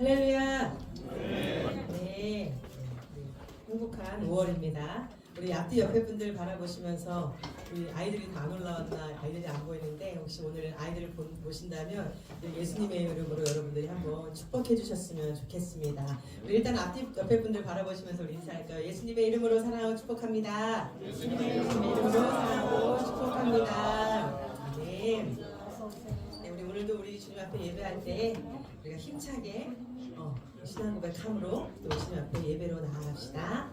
할렐루야. 네. 행복한 5월입니다. 우리 앞뒤 옆에 분들 바라보시면서 우리 아이들이 다 안 올라왔나, 아이들이 안 보이는데 혹시 오늘 아이들을 보신다면 예수님의 이름으로 여러분들이 한번 축복해 주셨으면 좋겠습니다. 우리 일단 앞뒤 옆에 분들 바라보시면서 우리 인사할까요? 예수님의 이름으로 사랑하고 축복합니다. 예수님의 이름으로 사랑하고 축복합니다. 네. 네, 우리 오늘도 우리 주님 앞에 예배할 때 우리가 힘차게 신앙 고백함으로 또 주님 앞에 예배로 나아갑시다.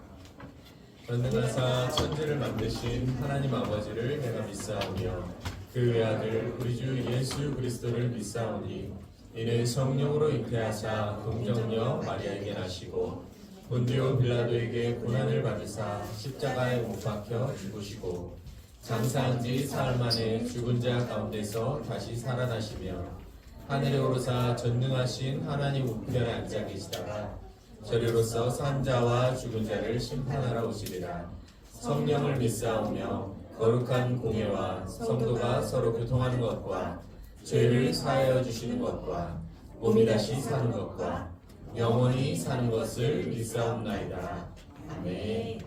전능하사 천지를 만드신 하나님 아버지를 내가 믿사오며 그 외아들 우리 주 예수 그리스도를 믿사오니 이는 성령으로 잉태하사 동정녀 마리아에게 나시고 본디오 빌라도에게 고난을 받으사 십자가에 못 박혀 죽으시고 장사한 지 사흘 만에 죽은 자 가운데서 다시 살아나시며 하늘에 오르사 전능하신 하나님 우편에 앉아 계시다가 저리로서 산 자와 죽은 자를 심판하러 오시리라. 성령을 믿사오며 거룩한 공예와 성도가 서로 교통하는 것과 죄를 사하여 주시는 것과 몸이 다시 사는 것과 영원히 사는 것을 믿사옵나이다. 아멘.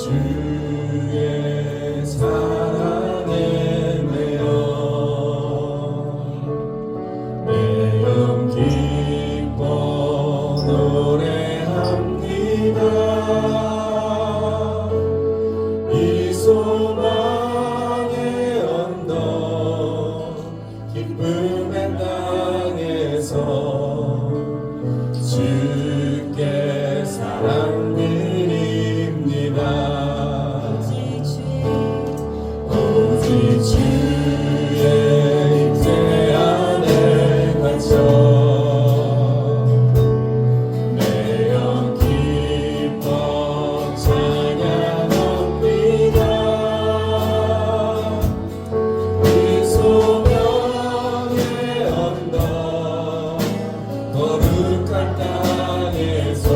주의 사랑에 매여 기뻐 노래합니다. 이 소망의 언덕 기쁨의 땅에서 주께 사랑 드립니다. 오직 주의 임재 안에 갇혀 매여 기뻐 찬양합니다. 이 소명의 언덕 거룩한 땅에서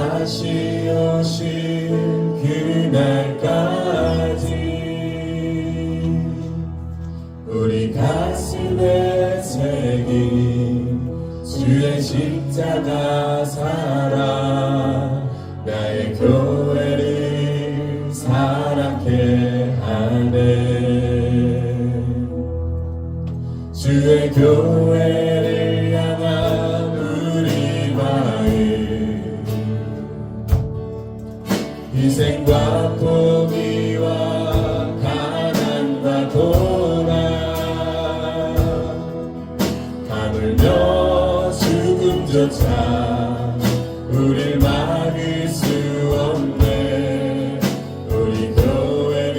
다시 오실 그날까지 우리 가슴에 새긴 주의 십자가 사랑 나의 교회를 사랑케 하네. 주의 교회를 향한 우리 마음 희생과 포기와 가난과 고난 하물며 죽음조차 우릴 막을 수 없네. 우리 교회는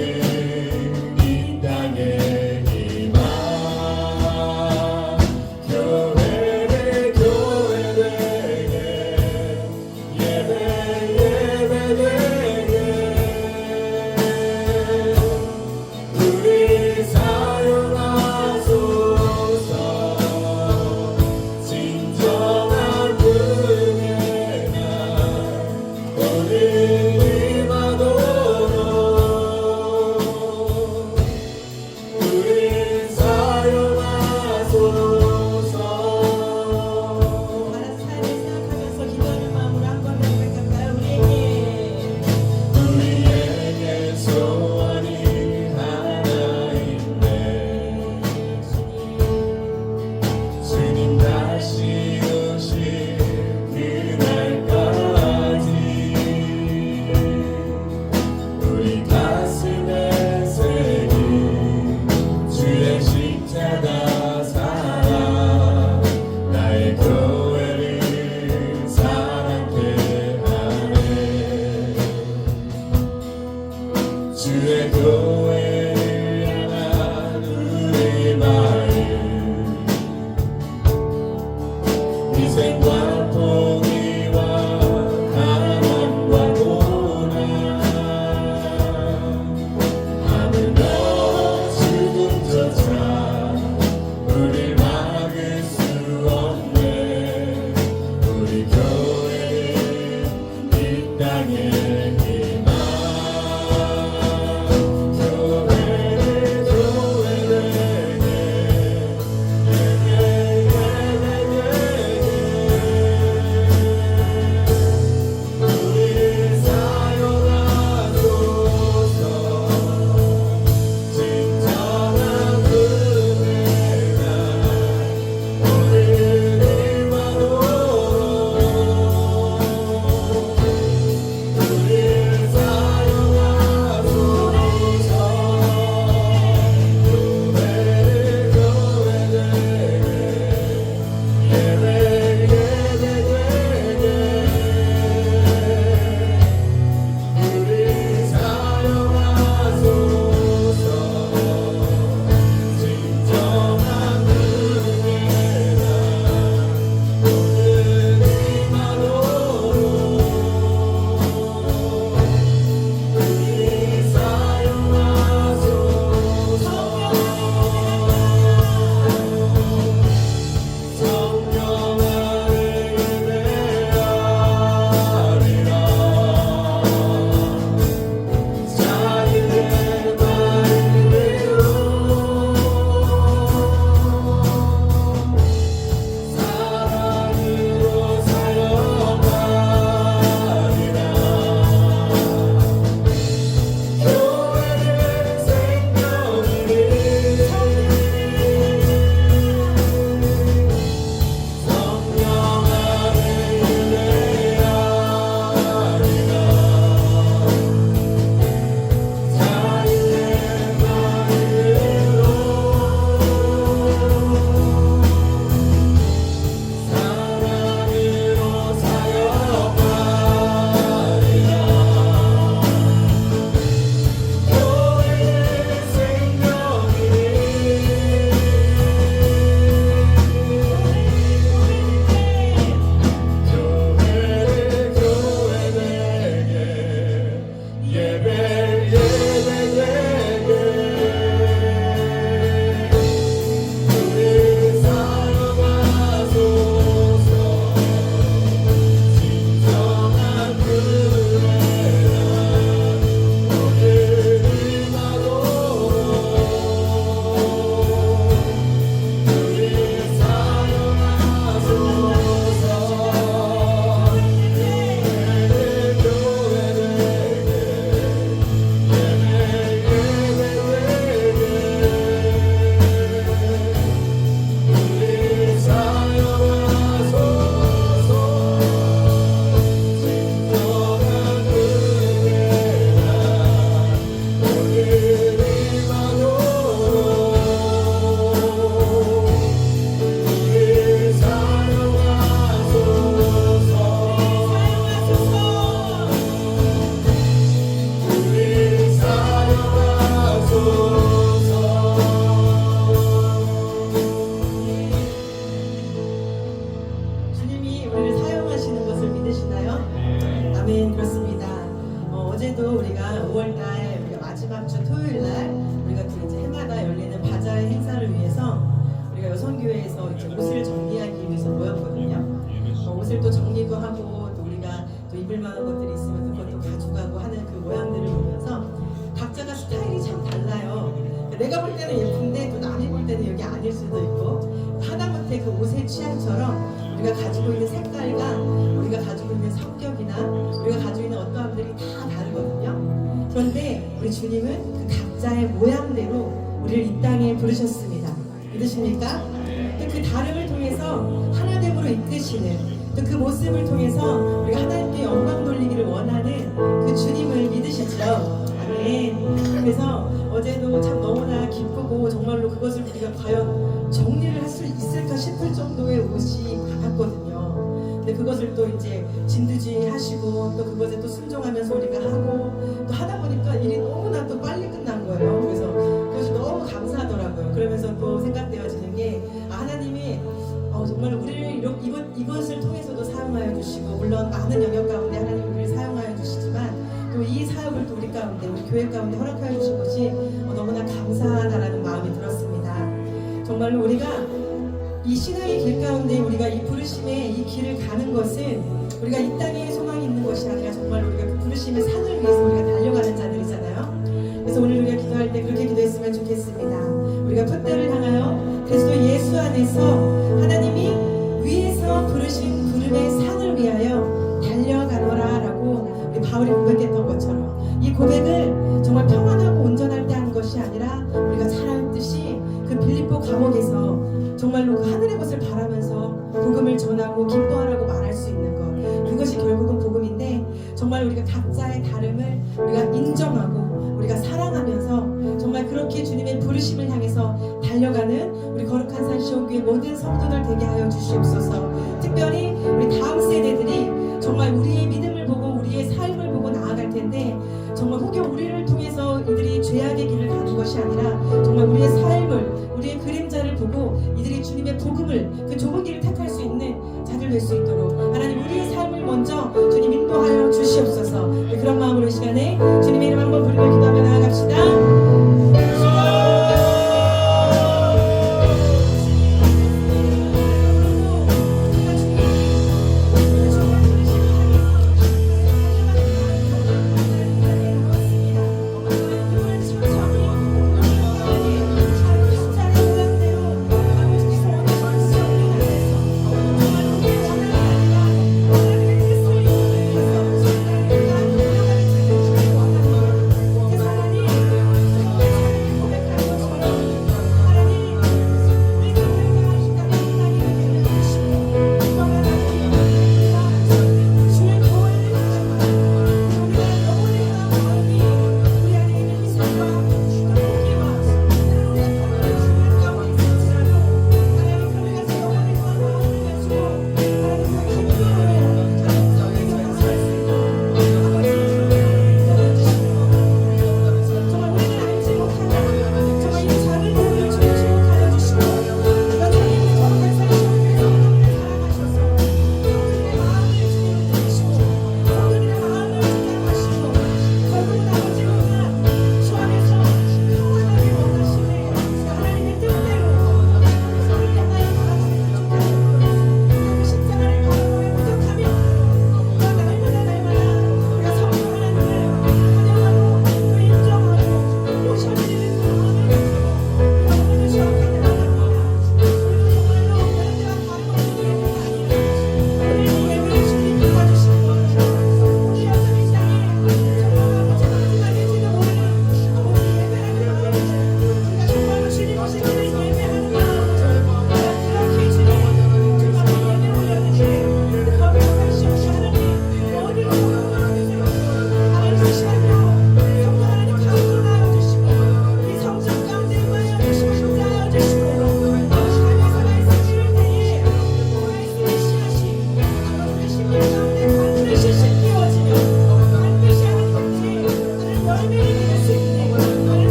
이 땅의 희망 교회를 교회되게 예배 예배되게 우리 사용하소서. 진정한 은혜가 오늘 임하도록 우리 사용하소서. 하나님 사역을 생각하면서 기도하는 마음으로 한번 더 고백할까요? 우리에게 소원이 하나 있네. 주님 다시 오실 그날까지 아멘. 그렇습니다. 어제도 우리가 5월달 우리가 마지막 주 토요일날 우리가 또 이제 해마다 열리는 바자회 행사를 위해서 우리가 여성교회에서 이제 옷을 정리하기 위해서 모였거든요. 옷을 또 정리도 하고 또 우리가 또 입을 만한 것들이 있으면 또 그것도 가져가고 하는 그 모양들을 보면서 각자가 스타일이 참 달라요. 내가 볼 때는 예쁜데 또 남이 볼 때는 여기 아닐 수도 있고 하다못해 그 옷의 취향처럼 우리가 가지고 있는 색깔과 우리가 가지고 있는 성격이나 우리가 가지고 있는 어떠함들이 다 다르거든요. 그런데 우리 주님은 그 각자의 모양대로 우리를 이 땅에 부르셨습니다. 믿으십니까? 그 다름을 통해서 하나됨으로 이끄시는 또 그 모습을 통해서 우리가 하나님께 영광 돌리기를 원하는 그 주님을 믿으시죠. 아멘. 그래서 어제도 참 너무나 기쁘고 정말로 그것을 우리가 과연 정리를 할 수 있을까 싶을 정도의 옷이 많았거든요. 근데 그것을 또 이제 진두지 하시고 또 그것에 또 순종하면서 우리가 하고 또 하다 보니까 일이 너무나 또 빨리 끝난 거예요. 그래서 그것이 너무 감사하더라고요. 그러면서 또 생각되어지는 게 하나님이 정말 우리를 이것을 통해서도 사용하여 주시고 물론 많은 영역 가운데 하나님 우리를 사용하여 주시지만 또 이 사역을 또 우리 가운데 우리 교회 가운데 허락하여 주신 것이 너무나 감사하다라는 마음이 들었습니다. 정말로 우리가 이 신앙의 길 가운데 우리가 이 부르심의 이 길을 가는 것은 우리가 이 땅에 소망이 있는 것이 아니라 정말 우리가 그 부르심의 산을 위해서 우리가 달려가는 자들이잖아요. 그래서 오늘 우리가 기도할 때 그렇게 기도했으면 좋겠습니다. 우리가 풋대를 향하여 그리스도 예수 안에서 하나님이 위에서 부르신 부름의 산을 위하여 달려가노라라고 우리 바울이 고백했던 것처럼 이 고백을 정말 평안하고 온전할 때 한 것이 아니라 우리가 잘 알듯이 그 빌립보 감옥에서 정말로 그 하늘의 것을 바라면서 복음을 전하고 기뻐하라고 말할 수 있는 것, 그것이 결국은 복음인데 정말 우리가 각자의 다름을 우리가 인정하고 우리가 사랑하면서 정말 그렇게 주님의 부르심을 향해서 달려가는 우리 거룩한 산 시온교회 모든 성도들 되게 하여 주시옵소서. 특별히 우리 다음 세대들이 정말 우리의 믿음을 보고 우리의 삶을 보고 나아갈 텐데 정말 혹여 우리를 통해서 이들이 죄악의 길을 가는 것이 아니라 정말 우리의 삶을 우리의 그림자를 보고 이들이 주님의 복음을 그 좁은 길을 택할 수 있는 자들 될 수 있도록 하나님 우리의 삶을 먼저 주님 인도하여 주시옵소서. 그런 마음으로 이 시간에 주님의 이름 한번 부르며 기도하며 나아갑시다.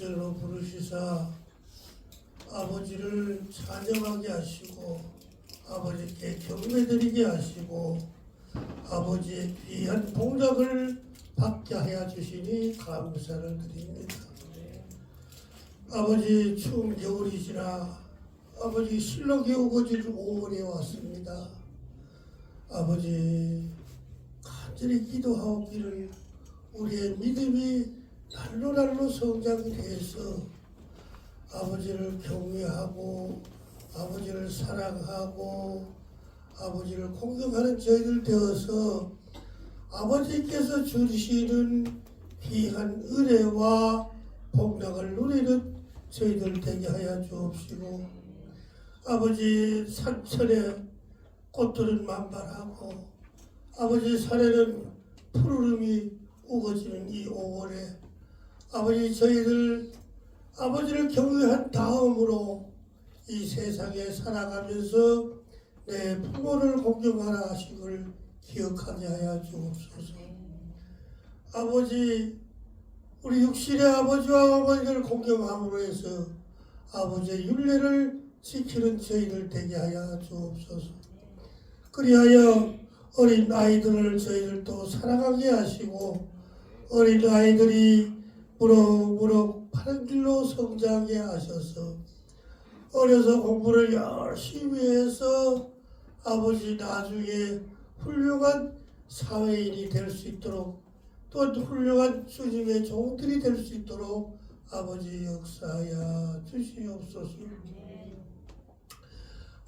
아버지로 부르시사 아버지를 찬양하게 하시고 아버지께 경배드리게 하시고 아버지의 귀한 봉작을 받게 하여 주시니 감사를 드립니다. 아버지 추운 겨울이시라 아버지 실록이 우거질 5월에 왔습니다. 아버지 간절히 기도하옵기를 우리의 믿음이 날로 성장이 돼서 아버지를 경외하고 아버지를 사랑하고 아버지를 공경하는 저희들 되어서 아버지께서 주시는 귀한 은혜와 복락을 누리는 저희들 되게 하여 주옵시고 아버지 산천에 꽃들은 만발하고 아버지 산에는 푸르름이 우거지는 이 5월에 아버지 저희들 아버지를 경외한 다음으로 이 세상에 살아가면서 내 부모를 공경하라 하시길 기억하게 하여 주옵소서. 아버지 우리 육신의 아버지와 어머니를 공경함으로 해서 아버지의 율례를 지키는 저희들 되게 하여 주옵소서. 그리하여 어린 아이들을 저희들도 사랑하게 하시고 어린 아이들이 무럭무럭 바른 길로 성장하게 하셔서 어려서 공부를 열심히 해서 아버지 나중에 훌륭한 사회인이 될 수 있도록 또 훌륭한 주님의 종들이 될 수 있도록 아버지 역사하여 주시옵소서.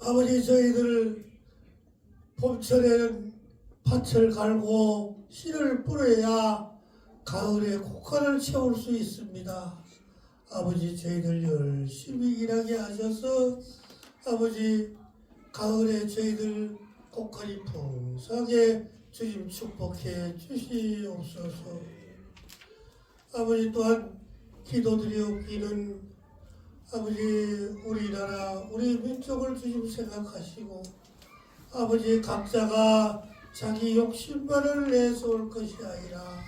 아버지 저희들 봄철에는 밭을 갈고 씨를 뿌려야 가을에 곡간을 채울 수 있습니다. 아버지 저희들 열심히 일하게 하셔서 아버지 가을에 저희들 곡간이 풍성하게 주님 축복해 주시옵소서. 아버지 또한 기도드리옵기는 아버지 우리나라 우리 민족을 주님 생각하시고 아버지 각자가 자기 욕심만을 내세울 것이 아니라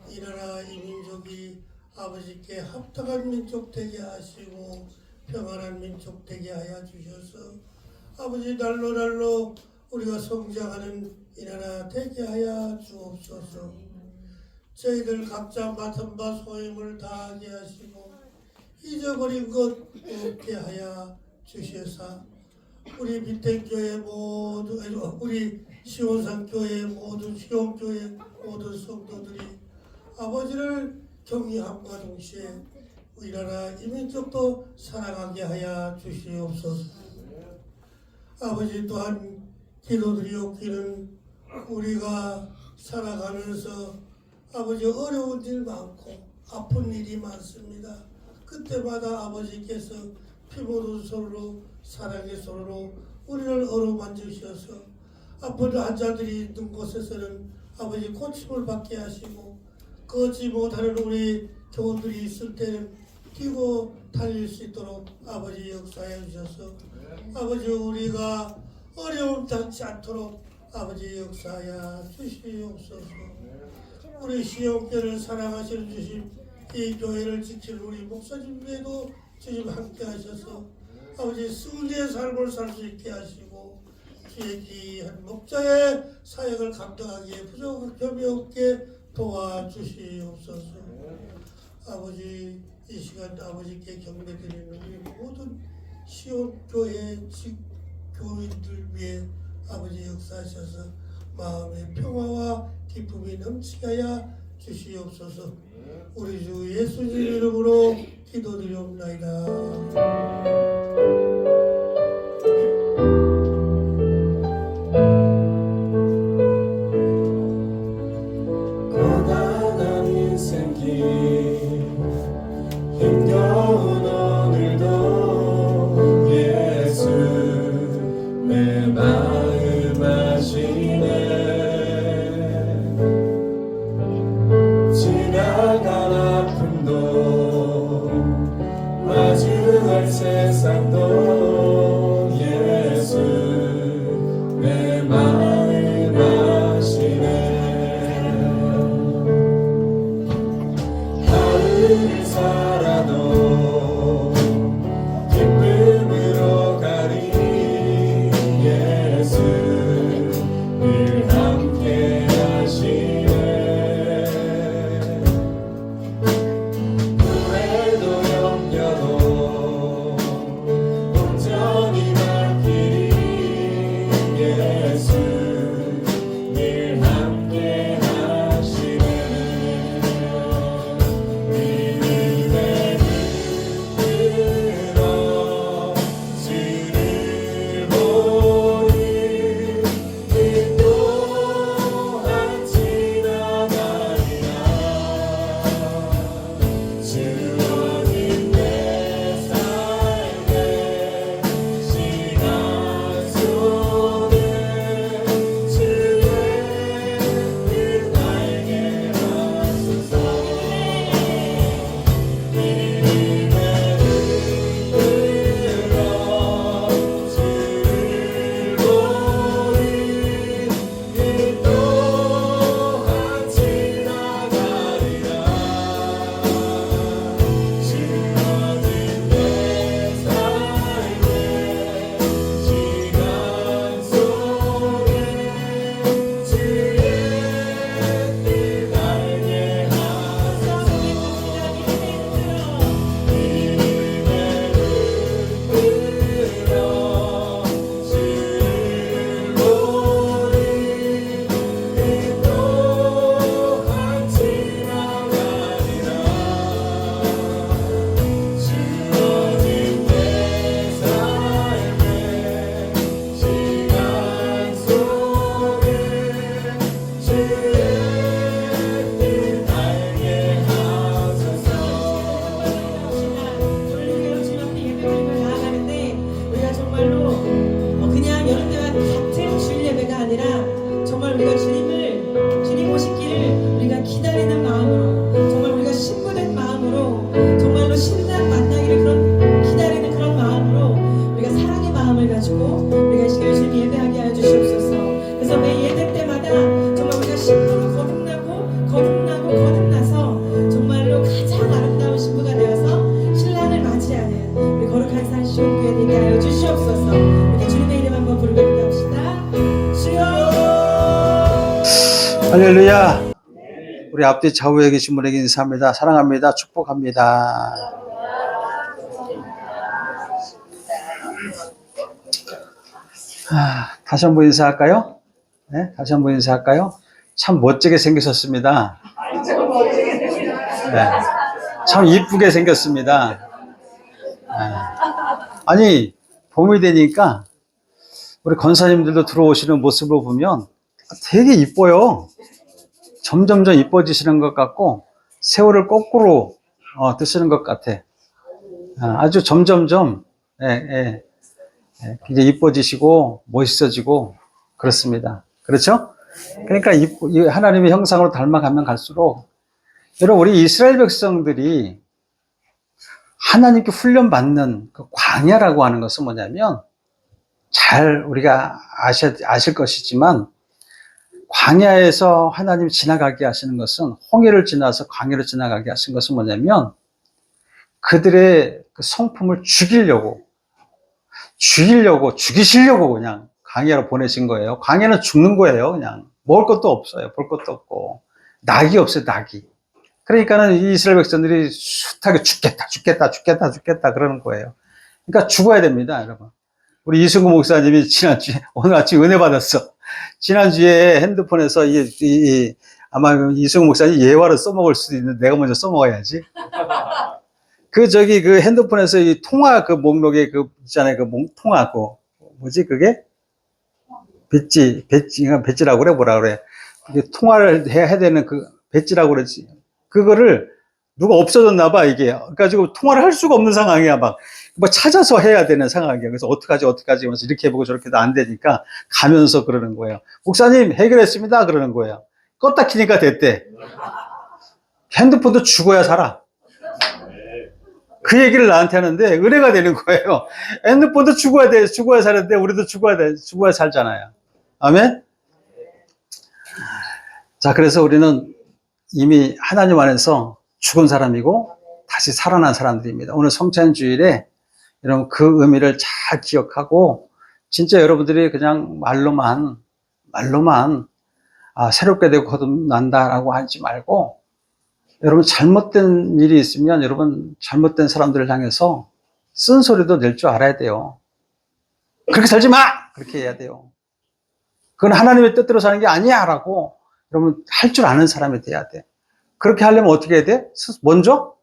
이 나라 이 민족이 아버지께 합당한 민족 되게 하시고 평안한 민족 되게 하여 주셔서 아버지 날로 우리가 성장하는 이 나라 되게 하여 주옵소서. 저희들 각자 맡은 바 소임을 다하게 하시고 잊어버린 것 없게 하여 주셔서 우리 밑대교회 모두 우리 시온산교회 모든 시온교회 모든 성도들이 아버지를 경외함과 동시에 우리나라 이민족도 사랑하게 하여 주시옵소서. 아버지 또한 기도드리옵기는 우리가 살아가면서 아버지 어려운 일 많고 아픈 일이 많습니다. 그때마다 아버지께서 피 묻은 손으로 사랑의 손으로 우리를 어루만지셔서 아픈 환자들이 있는 곳에서는 아버지 고침을 받게 하시고 걷지 못하는 우리 교우들이 있을 때는 뛰고 달릴 수 있도록 아버지 역사해 주셔서 아버지 우리가 어려움 당치 않도록 아버지 역사하여 주시옵소서. 우리 시온교회를 사랑하시는 주님 이 교회를 지키는 우리 목사님에도 주님 함께 하셔서 아버지 승리의 삶을 살 수 있게 하시고 주의 귀한 목자의 사역을 감당하기에 부족한 점이 없게 도와주시옵소서. 아버지 이 시간 아버지께 경배드리는 우리 모든 시온교회 교인들 위해 아버지 역사하셔서 마음의 평화와 기쁨이 넘치게 하여 주시옵소서. 우리 주 예수님 이름으로 기도드리옵나이다. 힘겨운 오늘도 예수 내 마음 아시네. 지나간 아픔도 마주할 세상도 예수 내 마음 아시네. 하늘을 살아도 거룩한 산 시온교회 되게 하여 주시옵소서. 우리 주님의 이름 한번 부르고 기도합시다. 주여. 할렐루야. 우리 앞뒤 좌우에 계신 분에게 인사합니다. 사랑합니다. 축복합니다. 다시 한번 인사할까요? 네? 다시 한번 인사할까요? 참 멋지게 생기셨습니다. 네. 참 이쁘게 생겼습니다. 네. 아니, 봄이 되니까 우리 권사님들도 들어오시는 모습을 보면 되게 이뻐요. 점점점 이뻐지시는 것 같고 세월을 거꾸로 드시는 것 같아. 아주 점점점 이제 이뻐지시고 멋있어지고 그렇습니다. 그렇죠? 그러니까 하나님의 형상으로 닮아가면 갈수록 여러분 우리 이스라엘 백성들이 하나님께 훈련받는 그 광야라고 하는 것은 뭐냐면 잘 우리가 아실 것이지만 광야에서 하나님이 지나가게 하시는 것은 홍해를 지나서 광야를 지나가게 하신 것은 뭐냐면 그들의 그 성품을 죽이시려고 그냥 광야로 보내신 거예요. 광야는 죽는 거예요. 그냥 먹을 것도 없어요. 볼 것도 없고 낙이 없어요. 낙이. 그러니까는 이 이스라엘 백성들이 숱하게 죽겠다 그러는 거예요. 그러니까 죽어야 됩니다, 여러분. 우리 이승구 목사님이 지난주에 오늘 아침 은혜 받았어. 지난주에 핸드폰에서 아마 이승우 목사님 예화를 써먹을 수도 있는데 내가 먼저 써먹어야지. 그 핸드폰에서 이 통화 그 목록에 있잖아요. 통화 뭐지 그게? 배지라고 그래? 뭐라 그래? 이게 통화를 해야 되는 그 배지라고 그러지. 그거를 누가 없어졌나 봐, 이게. 그래가지고 통화를 할 수가 없는 상황이야, 막 찾아서 해야 되는 상황이야. 그래서 어떡하지 하면서 이렇게 해보고 저렇게 해도 안 되니까 가면서 그러는 거예요. 목사님, 해결했습니다. 그러는 거예요. 껐다 키니까 됐대. 핸드폰도 죽어야 살아. 그 얘기를 나한테 하는데 은혜가 되는 거예요. 핸드폰도 죽어야 사는데 우리도 죽어야 살잖아요. 아멘? 자, 그래서 우리는 이미 하나님 안에서 죽은 사람이고 다시 살아난 사람들입니다. 오늘 성찬주일에 여러분 그 의미를 잘 기억하고 진짜 여러분들이 그냥 말로만 새롭게 되고 거듭난다라고 하지 말고 여러분 잘못된 일이 있으면 여러분 잘못된 사람들을 향해서 쓴소리도 낼 줄 알아야 돼요. 그렇게 살지 마! 그렇게 해야 돼요. 그건 하나님의 뜻대로 사는 게 아니야 라고 여러분 할 줄 아는 사람이 돼야 돼. 그렇게 하려면 어떻게 해야 돼? 먼저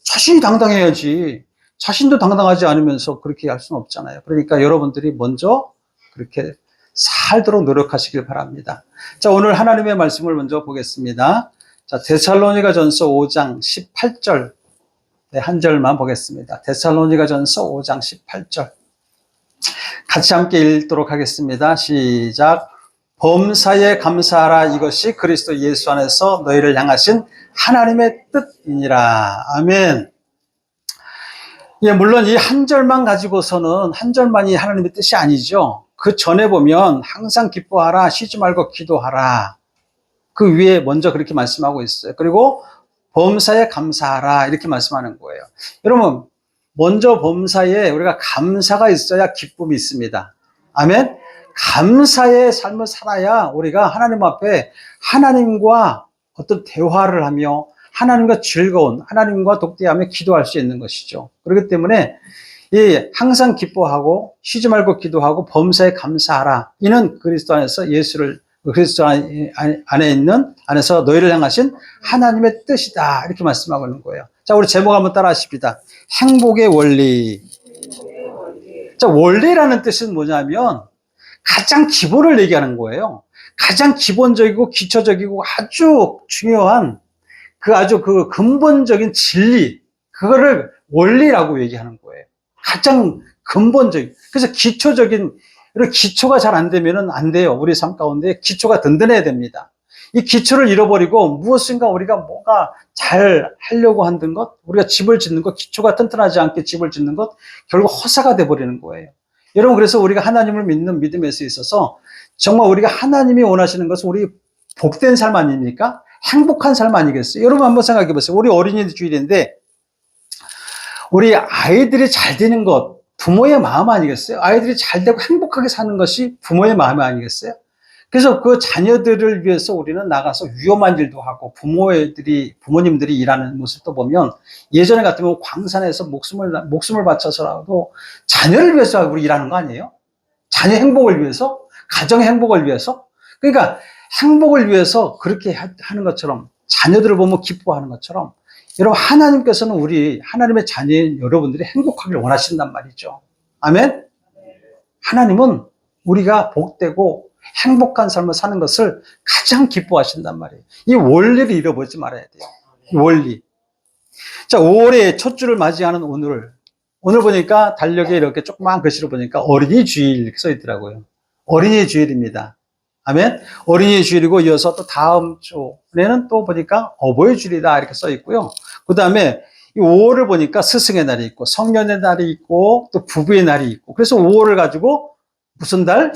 자신이 당당해야지. 자신도 당당하지 않으면서 그렇게 할 수는 없잖아요. 그러니까 여러분들이 먼저 그렇게 살도록 노력하시길 바랍니다. 자, 오늘 하나님의 말씀을 먼저 보겠습니다. 자, 데살로니가전서 5장 18절 한 절만 보겠습니다. 데살로니가전서 5장 18절 같이 함께 읽도록 하겠습니다. 시작. 범사에 감사하라. 이것이 그리스도 예수 안에서 너희를 향하신 하나님의 뜻이니라. 아멘. 예, 물론 이 한 절만 가지고서는 한 절만이 하나님의 뜻이 아니죠. 그 전에 보면 항상 기뻐하라, 쉬지 말고 기도하라. 그 위에 먼저 그렇게 말씀하고 있어요. 그리고 범사에 감사하라 이렇게 말씀하는 거예요. 여러분, 먼저 범사에 우리가 감사가 있어야 기쁨이 있습니다. 아멘. 감사의 삶을 살아야 우리가 하나님 앞에 하나님과 어떤 대화를 하며 하나님과 즐거운 하나님과 독대하며 기도할 수 있는 것이죠. 그렇기 때문에 항상 기뻐하고 쉬지 말고 기도하고 범사에 감사하라. 이는 그리스도 안에서 그리스도 안에 있는 안에서 너희를 향하신 하나님의 뜻이다. 이렇게 말씀하고 있는 거예요. 자, 우리 제목 한번 따라 하십시다. 행복의 원리. 자, 원리라는 뜻은 뭐냐면 가장 기본을 얘기하는 거예요. 가장 기본적이고 기초적이고 아주 중요한 아주 근본적인 진리, 그거를 원리라고 얘기하는 거예요. 가장 근본적인. 그래서 기초가 잘 안 되면은 안 돼요. 우리 삶 가운데 기초가 든든해야 됩니다. 이 기초를 잃어버리고 무엇인가 우리가 뭔가 잘 하려고 하는 것, 우리가 집을 짓는 것, 기초가 튼튼하지 않게 집을 짓는 것, 결국 허사가 돼버리는 거예요. 여러분, 그래서 우리가 하나님을 믿는 믿음에 있어서 정말 우리가 하나님이 원하시는 것은 우리 복된 삶 아닙니까? 행복한 삶 아니겠어요? 여러분 한번 생각해 보세요. 우리 어린이 주일인데 우리 아이들이 잘 되는 것, 부모의 마음 아니겠어요? 아이들이 잘 되고 행복하게 사는 것이 부모의 마음 아니겠어요? 그래서 그 자녀들을 위해서 우리는 나가서 위험한 일도 하고 부모님들이 일하는 모습도 보면 예전에 같으면 광산에서 목숨을 바쳐서라도 자녀를 위해서 우리 일하는 거 아니에요? 자녀 행복을 위해서? 가정의 행복을 위해서? 그러니까 행복을 위해서 그렇게 하는 것처럼 자녀들을 보면 기뻐하는 것처럼 여러분 하나님께서는 우리 하나님의 자녀인 여러분들이 행복하기를 원하신단 말이죠. 아멘? 하나님은 우리가 복되고 행복한 삶을 사는 것을 가장 기뻐하신단 말이에요. 이 원리를 잃어버리지 말아야 돼요. 이 원리. 자, 5월의 첫 주를 맞이하는 오늘 보니까 달력에 이렇게 조그마한 글씨로 보니까 어린이 주일 이렇게 써 있더라고요. 어린이 주일입니다. 아멘? 어린이 주일이고 이어서 또 다음 주에는 또 보니까 어버이 주일이다 이렇게 써 있고요. 그 다음에 이 5월을 보니까 스승의 날이 있고 성년의 날이 있고 또 부부의 날이 있고 그래서 5월을 가지고 무슨 달?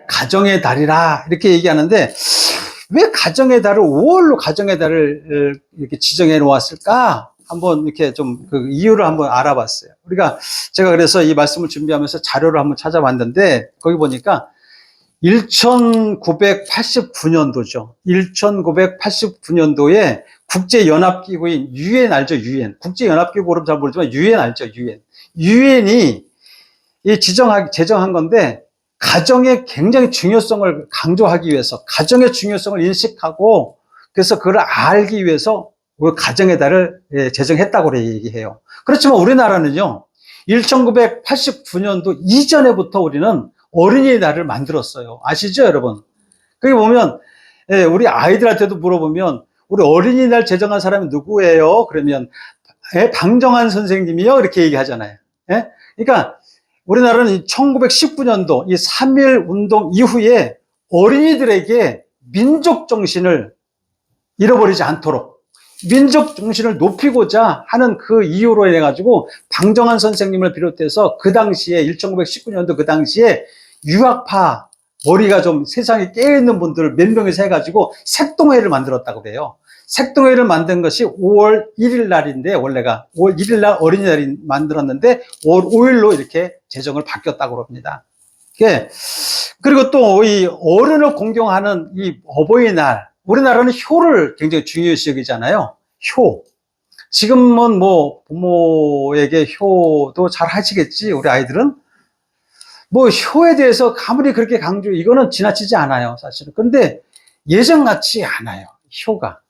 가정의 달이라 이렇게 얘기하는데 왜 가정의 달을 5월로 가정의 달을 이렇게 지정해 놓았을까? 한번 이렇게 좀 그 이유를 한번 알아봤어요. 제가 그래서 이 말씀을 준비하면서 자료를 한번 찾아봤는데 거기 보니까 1989년도죠. 1989년도에 국제연합기구인 UN 알죠? UN. 국제연합기구로 잘 모르지만 UN 알죠? UN. UN이 제정한 건데 가정의 굉장히 중요성을 강조하기 위해서 가정의 중요성을 인식하고 그래서 그걸 알기 위해서 가정의 달을 제정했다고 얘기해요. 그렇지만 우리나라는요 1989년도 이전에부터 우리는 어린이의 날을 만들었어요. 아시죠 여러분? 거기 보면 우리 아이들한테도 물어보면 우리 어린이날 제정한 사람이 누구예요? 그러면 방정환 선생님이요 이렇게 얘기하잖아요. 그러니까 우리나라는 1919년도 이 3.1 운동 이후에 어린이들에게 민족 정신을 잃어버리지 않도록 민족 정신을 높이고자 하는 그 이유로 인해가지고 방정환 선생님을 비롯해서 그 당시에 1919년도 그 당시에 유학파 머리가 좀 세상에 깨어있는 분들을 몇 명이서 해가지고 색동회를 만들었다고 그래요. 색동회를 만든 것이 5월 1일 날인데 원래가 5월 1일 날 어린이날이 만들었는데 5월 5일로 이렇게 제정을 바뀌었다고 합니다. 그리고 또 이 어른을 공경하는 이 어버이날 우리나라는 효를 굉장히 중요시 여기잖아요. 효. 지금은 뭐 부모에게 효도 잘 하시겠지 우리 아이들은 뭐 효에 대해서 아무리 그렇게 이거는 지나치지 않아요 사실은. 그런데 예전 같지 않아요 효가.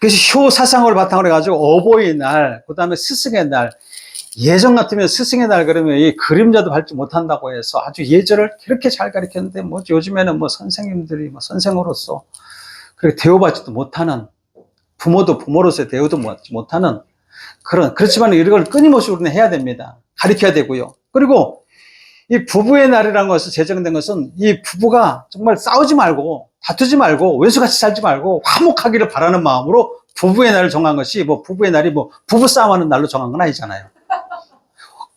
그래서 효 사상을 바탕으로 해가지고 어버이날, 그 다음에 스승의 날. 예전 같으면 스승의 날 그러면 이 그림자도 밟지 못한다고 해서 아주 예절을 그렇게 잘 가르쳤는데 뭐 요즘에는 뭐 선생님들이 뭐 선생으로서 그렇게 대우받지도 못하는 부모도 부모로서의 대우도 받지 못하는 그렇지만 이걸 끊임없이 우리는 해야 됩니다. 가르쳐야 되고요. 그리고 이 부부의 날이라는 것이 제정된 것은 이 부부가 정말 싸우지 말고 다투지 말고 원수같이 살지 말고 화목하기를 바라는 마음으로 부부의 날을 정한 것이 뭐 부부의 날이 뭐 부부싸움하는 날로 정한 건 아니잖아요.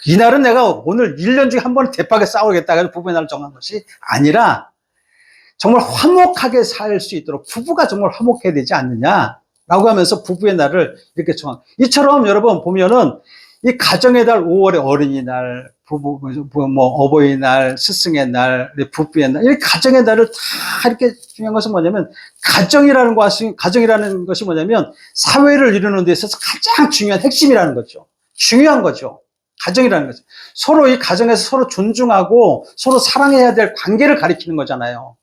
이 날은 내가 오늘 1년 중에 한 번은 대박에 싸우겠다 해서 부부의 날을 정한 것이 아니라 정말 화목하게 살 수 있도록 부부가 정말 화목해야 되지 않느냐라고 하면서 부부의 날을 이렇게 정한. 이처럼 여러분 보면은 이 가정의 달 5월에 어린이날, 어버이날, 스승의 날, 부부의 날, 이 가정의 날을 다 이렇게 중요한 것은 뭐냐면 가정이라는 것이 뭐냐면 사회를 이루는 데 있어서 가장 중요한 핵심이라는 거죠. 중요한 거죠. 가정이라는 거죠. 서로 이 가정에서 서로 존중하고 서로 사랑해야 될 관계를 가리키는 거잖아요.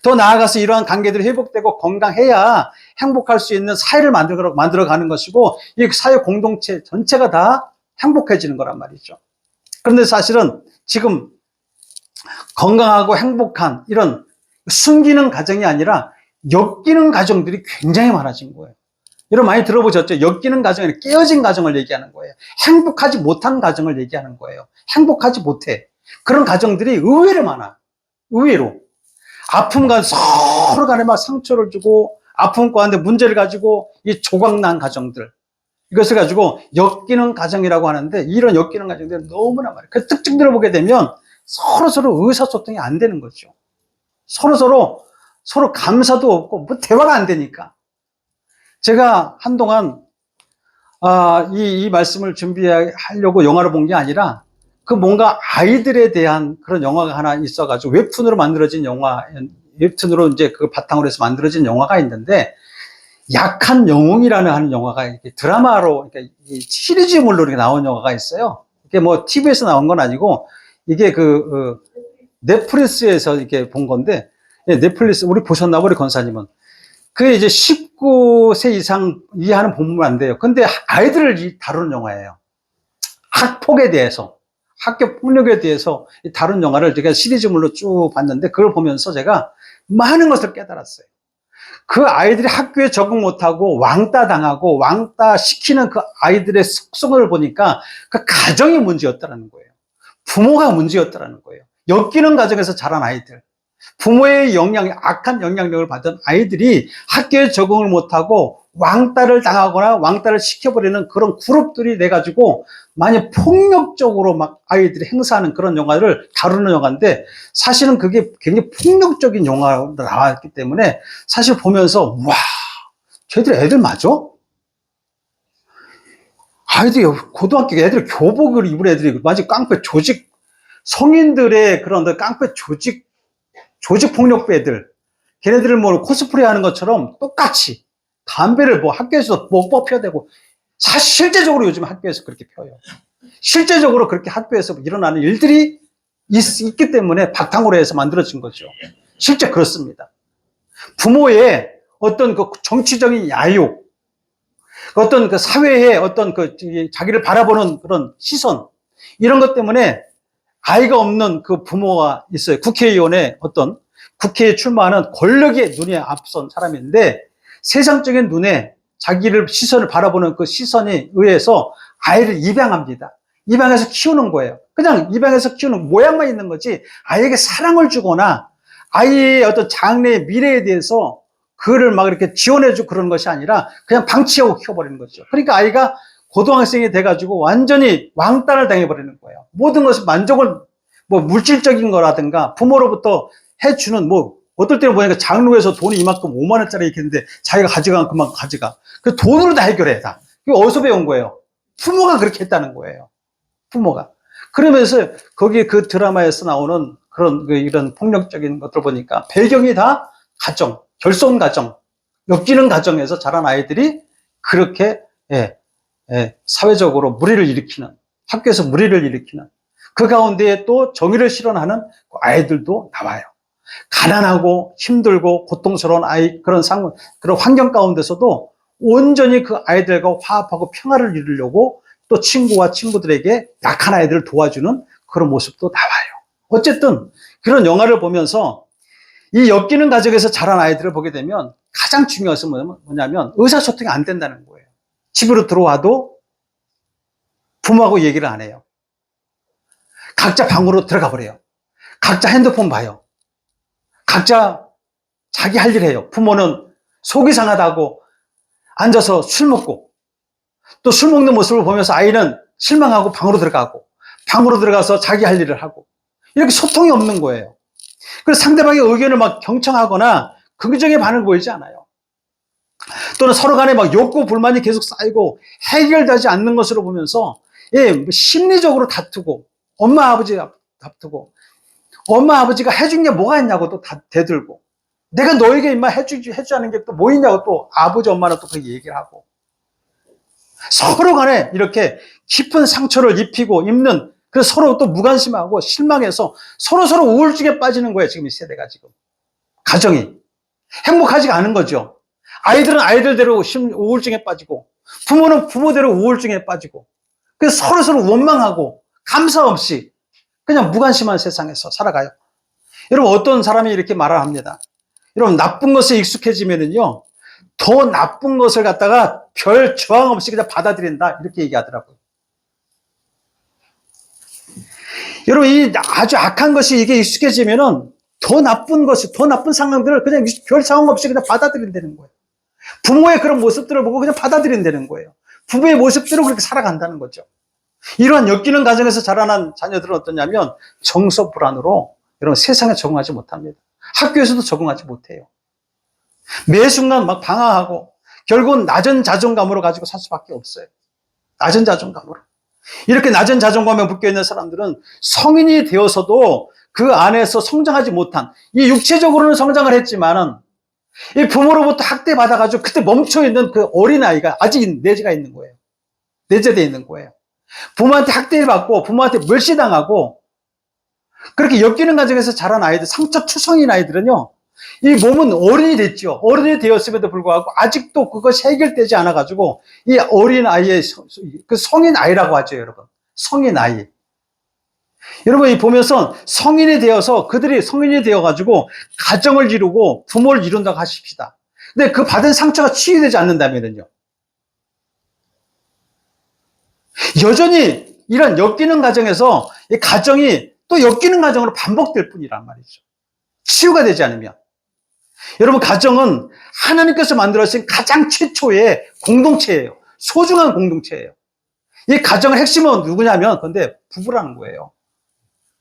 더 나아가서 이러한 관계들이 회복되고 건강해야 행복할 수 있는 사회를 만들어가는 것이고 이 사회 공동체 전체가 다 행복해지는 거란 말이죠. 그런데 사실은 지금 건강하고 행복한 이런 숨기는 가정이 아니라 엮이는 가정들이 굉장히 많아진 거예요. 여러분 많이 들어보셨죠? 엮이는 가정이 아니라 깨어진 가정을 얘기하는 거예요. 행복하지 못한 가정을 얘기하는 거예요. 행복하지 못해. 그런 가정들이 의외로 많아. 의외로. 아픔 가운데 서로 간에 막 상처를 주고 아픔 가운데 문제를 가지고 이 조각난 가정들. 이것을 가지고 엮이는 가정이라고 하는데 이런 엮이는 가정들은 너무나 많아요. 그 특징들을 보게 되면 서로 의사소통이 안 되는 거죠. 서로 감사도 없고 뭐 대화가 안 되니까. 제가 한동안 이 말씀을 준비하려고 영화를 본 게 아니라 그 뭔가 아이들에 대한 그런 영화가 하나 있어가지고 웹툰으로 만들어진 영화, 웹툰으로 이제 그 바탕으로 해서 만들어진 영화가 있는데, 약한 영웅이라는 하는 영화가 이렇게 드라마로, 그러니까 시리즈물로 이렇게 나온 영화가 있어요. 이게 뭐 TV에서 나온 건 아니고, 이게 넷플릭스에서 이렇게 본 건데, 넷플릭스, 우리 보셨나, 우리 권사님은. 그게 이제 19세 이상 이하는 보면 안 돼요. 근데 아이들을 다루는 영화예요. 학폭에 대해서, 학교 폭력에 대해서 다룬 영화를 제가 시리즈물로 쭉 봤는데, 그걸 보면서 제가 많은 것을 깨달았어요. 그 아이들이 학교에 적응 못하고 왕따 당하고 왕따 시키는 그 아이들의 속성을 보니까 그 가정이 문제였다는 거예요. 부모가 문제였다는 거예요. 엮이는 가정에서 자란 아이들, 부모의 악한 영향력을 받은 아이들이 학교에 적응을 못하고 왕따를 당하거나 왕따를 시켜버리는 그런 그룹들이 돼가지고 많이 폭력적으로 막 아이들이 행사하는 그런 영화를 다루는 영화인데, 사실은 그게 굉장히 폭력적인 영화로 나왔기 때문에 사실 보면서 와, 쟤들 애들 맞아? 아이들이 고등학교 애들 교복을 입은 애들이 마치 깡패 조직, 성인들의 그런 깡패 조직 폭력배 애들, 걔네들을 뭐 코스프레 하는 것처럼 똑같이 담배를 뭐 학교에서 뭐 펴대고, 사실 실제적으로 요즘 학교에서 그렇게 펴요. 실제적으로 그렇게 학교에서 일어나는 일들이 있기 때문에 바탕으로 해서 만들어진 거죠. 실제 그렇습니다. 부모의 어떤 그 정치적인 야욕, 어떤 그 사회의 어떤 그 자기를 바라보는 그런 시선, 이런 것 때문에 아이가 없는 그 부모가 있어요. 국회의원의 어떤 국회에 출마하는 권력의 눈에 앞선 사람인데, 세상적인 눈에 자기를 시선을 바라보는 그 시선에 의해서 아이를 입양합니다. 입양해서 키우는 거예요. 그냥 입양해서 키우는 모양만 있는 거지, 아이에게 사랑을 주거나 아이의 어떤 장래의 미래에 대해서 그를 막 이렇게 지원해주고 그런 것이 아니라 그냥 방치하고 키워버리는 거죠. 그러니까 아이가 고등학생이 돼가지고 완전히 왕따를 당해버리는 거예요. 모든 것을 만족을, 뭐 물질적인 거라든가 부모로부터 해주는, 뭐 어떨 때는 보니까 장로에서 돈이 이만큼 5만 원짜리 이렇게 있는데 자기가 가져가면 그만 가져가. 그 돈으로 다 해결해, 다. 그게 어디서 배운 거예요? 부모가 그렇게 했다는 거예요. 부모가. 그러면서 거기 그 드라마에서 나오는 그런 이런 폭력적인 것들 보니까 배경이 다 가정, 결손 가정, 엮이는 가정에서 자란 아이들이 그렇게 사회적으로 무리를 일으키는, 학교에서 무리를 일으키는, 그 가운데에 또 정의를 실현하는 아이들도 나와요. 가난하고 힘들고 고통스러운 그런 환경 가운데서도 온전히 그 아이들과 화합하고 평화를 이루려고 또 친구와 친구들에게 약한 아이들을 도와주는 그런 모습도 나와요. 어쨌든 그런 영화를 보면서 이 엮이는 가정에서 자란 아이들을 보게 되면 가장 중요한 것은 뭐냐면 의사소통이 안 된다는 거예요. 집으로 들어와도 부모하고 얘기를 안 해요. 각자 방으로 들어가 버려요. 각자 핸드폰 봐요. 각자 자기 할 일 해요. 부모는 속이 상하다고 앉아서 술 먹고, 또 술 먹는 모습을 보면서 아이는 실망하고 방으로 들어가고, 방으로 들어가서 자기 할 일을 하고, 이렇게 소통이 없는 거예요. 그래서 상대방의 의견을 막 경청하거나 긍정의 반응을 보이지 않아요. 또는 서로 간에 막 욕구 불만이 계속 쌓이고 해결되지 않는 것으로 보면서 심리적으로 다투고, 엄마 아버지가 다투고, 엄마 아버지가 해준 게 뭐가 있냐고 또 대들고, 내가 너에게 임마 해주는 게 또 뭐 있냐고 또 아버지 엄마는 또 그렇게 얘기를 하고, 서로 간에 이렇게 깊은 상처를 입는, 그래서 서로 또 무관심하고 실망해서 서로 우울증에 빠지는 거예요. 지금 이 세대가, 지금 가정이 행복하지가 않은 거죠. 아이들은 아이들대로 우울증에 빠지고, 부모는 부모대로 우울증에 빠지고, 그래서 서로 원망하고 감사 없이 그냥 무관심한 세상에서 살아가요. 여러분, 어떤 사람이 이렇게 말을 합니다. 여러분, 나쁜 것에 익숙해지면은요, 더 나쁜 것을 갖다가 별 저항 없이 그냥 받아들인다, 이렇게 얘기하더라고요. 여러분, 이 아주 악한 것이 이게 익숙해지면은 더 나쁜 상황들을 그냥 별 상황 없이 그냥 받아들인다는 거예요. 부모의 그런 모습들을 보고 그냥 받아들인다는 거예요. 부부의 모습대로 그렇게 살아간다는 거죠. 이러한 엮이는 가정에서 자라난 자녀들은 어떠냐면 정서불안으로 여러분 세상에 적응하지 못합니다. 학교에서도 적응하지 못해요. 매 순간 막 방황하고 결국은 낮은 자존감으로 가지고 살 수밖에 없어요. 낮은 자존감으로. 이렇게 낮은 자존감에 묶여 있는 사람들은 성인이 되어서도 그 안에서 성장하지 못한, 이 육체적으로는 성장을 했지만은 이 부모로부터 학대받아가지고 그때 멈춰있는 그 어린아이가 아직 내재가 있는 거예요. 내재되어 있는 거예요. 부모한테 학대를 받고 부모한테 멸시당하고 그렇게 엮이는 과정에서 자란 아이들, 상처 투성인 아이들은요, 이 몸은 어른이 됐죠. 어른이 되었음에도 불구하고 아직도 그것이 해결되지 않아가지고 이 어린 아이의 그 성인 아이라고 하죠, 여러분. 성인 아이. 여러분, 이 보면서 성인이 되어서 그들이 성인이 되어가지고 가정을 이루고 부모를 이룬다고 하십시다. 근데 그 받은 상처가 치유되지 않는다면요, 여전히 이런 엮이는 과정에서 이 가정이 또 엮이는 과정으로 반복될 뿐이란 말이죠. 치유가 되지 않으면. 여러분, 가정은 하나님께서 만들어주신 가장 최초의 공동체예요. 소중한 공동체예요. 이 가정의 핵심은 누구냐면, 근데 부부라는 거예요.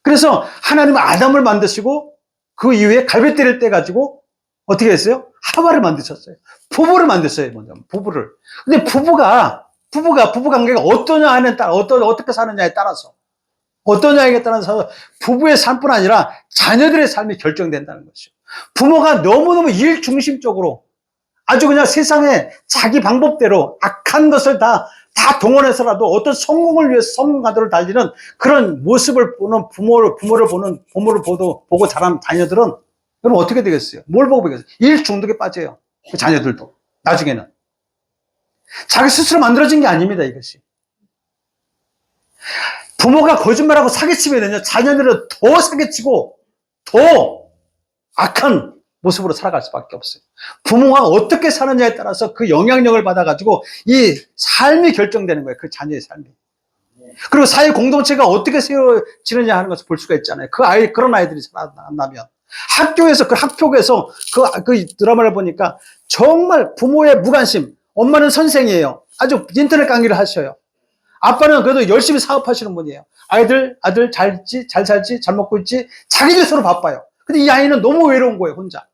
그래서 하나님은 아담을 만드시고 그 이후에 갈빗대를 떼가지고 어떻게 했어요? 하와를 만드셨어요. 부부를 만드셨어요. 먼저 부부를. 근데 부부 관계가 어떠냐 하는 따라 어떻게 사느냐에 따라서 어떠냐에 따라서 부부의 삶뿐 아니라 자녀들의 삶이 결정된다는 것이죠. 부모가 너무너무 일 중심적으로 아주 그냥 세상에 자기 방법대로 악한 것을 다 동원해서라도 어떤 성공을 위해서 성공가도를 달리는 그런 모습을 보는 부모를 보고 자란 자녀들은 그럼 어떻게 되겠어요? 뭘 보고 배겠어요? 일 중독에 빠져요. 그 자녀들도 나중에는 자기 스스로 만들어진 게 아닙니다. 이것이 부모가 거짓말하고 사기치면요, 자녀들은 더 사기치고 더 악한 모습으로 살아갈 수밖에 없어요. 부모가 어떻게 사느냐에 따라서 그 영향력을 받아가지고 이 삶이 결정되는 거예요. 그 자녀의 삶이. 그리고 사회 공동체가 어떻게 세워지느냐 하는 것을 볼 수가 있잖아요. 그런 아이들이 살아난다면. 학교에서 그 드라마를 보니까 정말 부모의 무관심. 엄마는 선생이에요. 아주 인터넷 강의를 하셔요. 아빠는 그래도 열심히 사업하시는 분이에요. 아들 잘 있지, 잘 살지, 잘 먹고 있지, 자기들 서로 바빠요. 근데 이 아이는 너무 외로운 거예요, 혼자.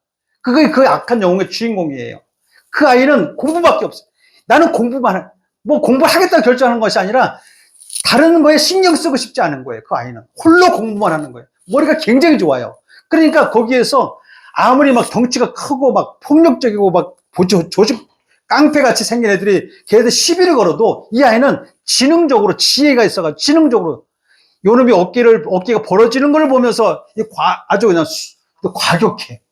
그게 그 악한 영웅의 주인공이에요. 그 아이는 공부밖에 없어요. 나는 공부하겠다고 결정하는 것이 아니라 다른 거에 신경 쓰고 싶지 않은 거예요. 그 아이는 홀로 공부만 하는 거예요. 머리가 굉장히 좋아요. 그러니까 거기에서 아무리 막 덩치가 크고 막 폭력적이고 막 조직 깡패같이 생긴 애들이 걔들 시비를 걸어도 이 아이는 지능적으로 지혜가 있어가지고 지능적으로 요놈이 어깨가 벌어지는 걸 보면서 아주 그냥 과격해.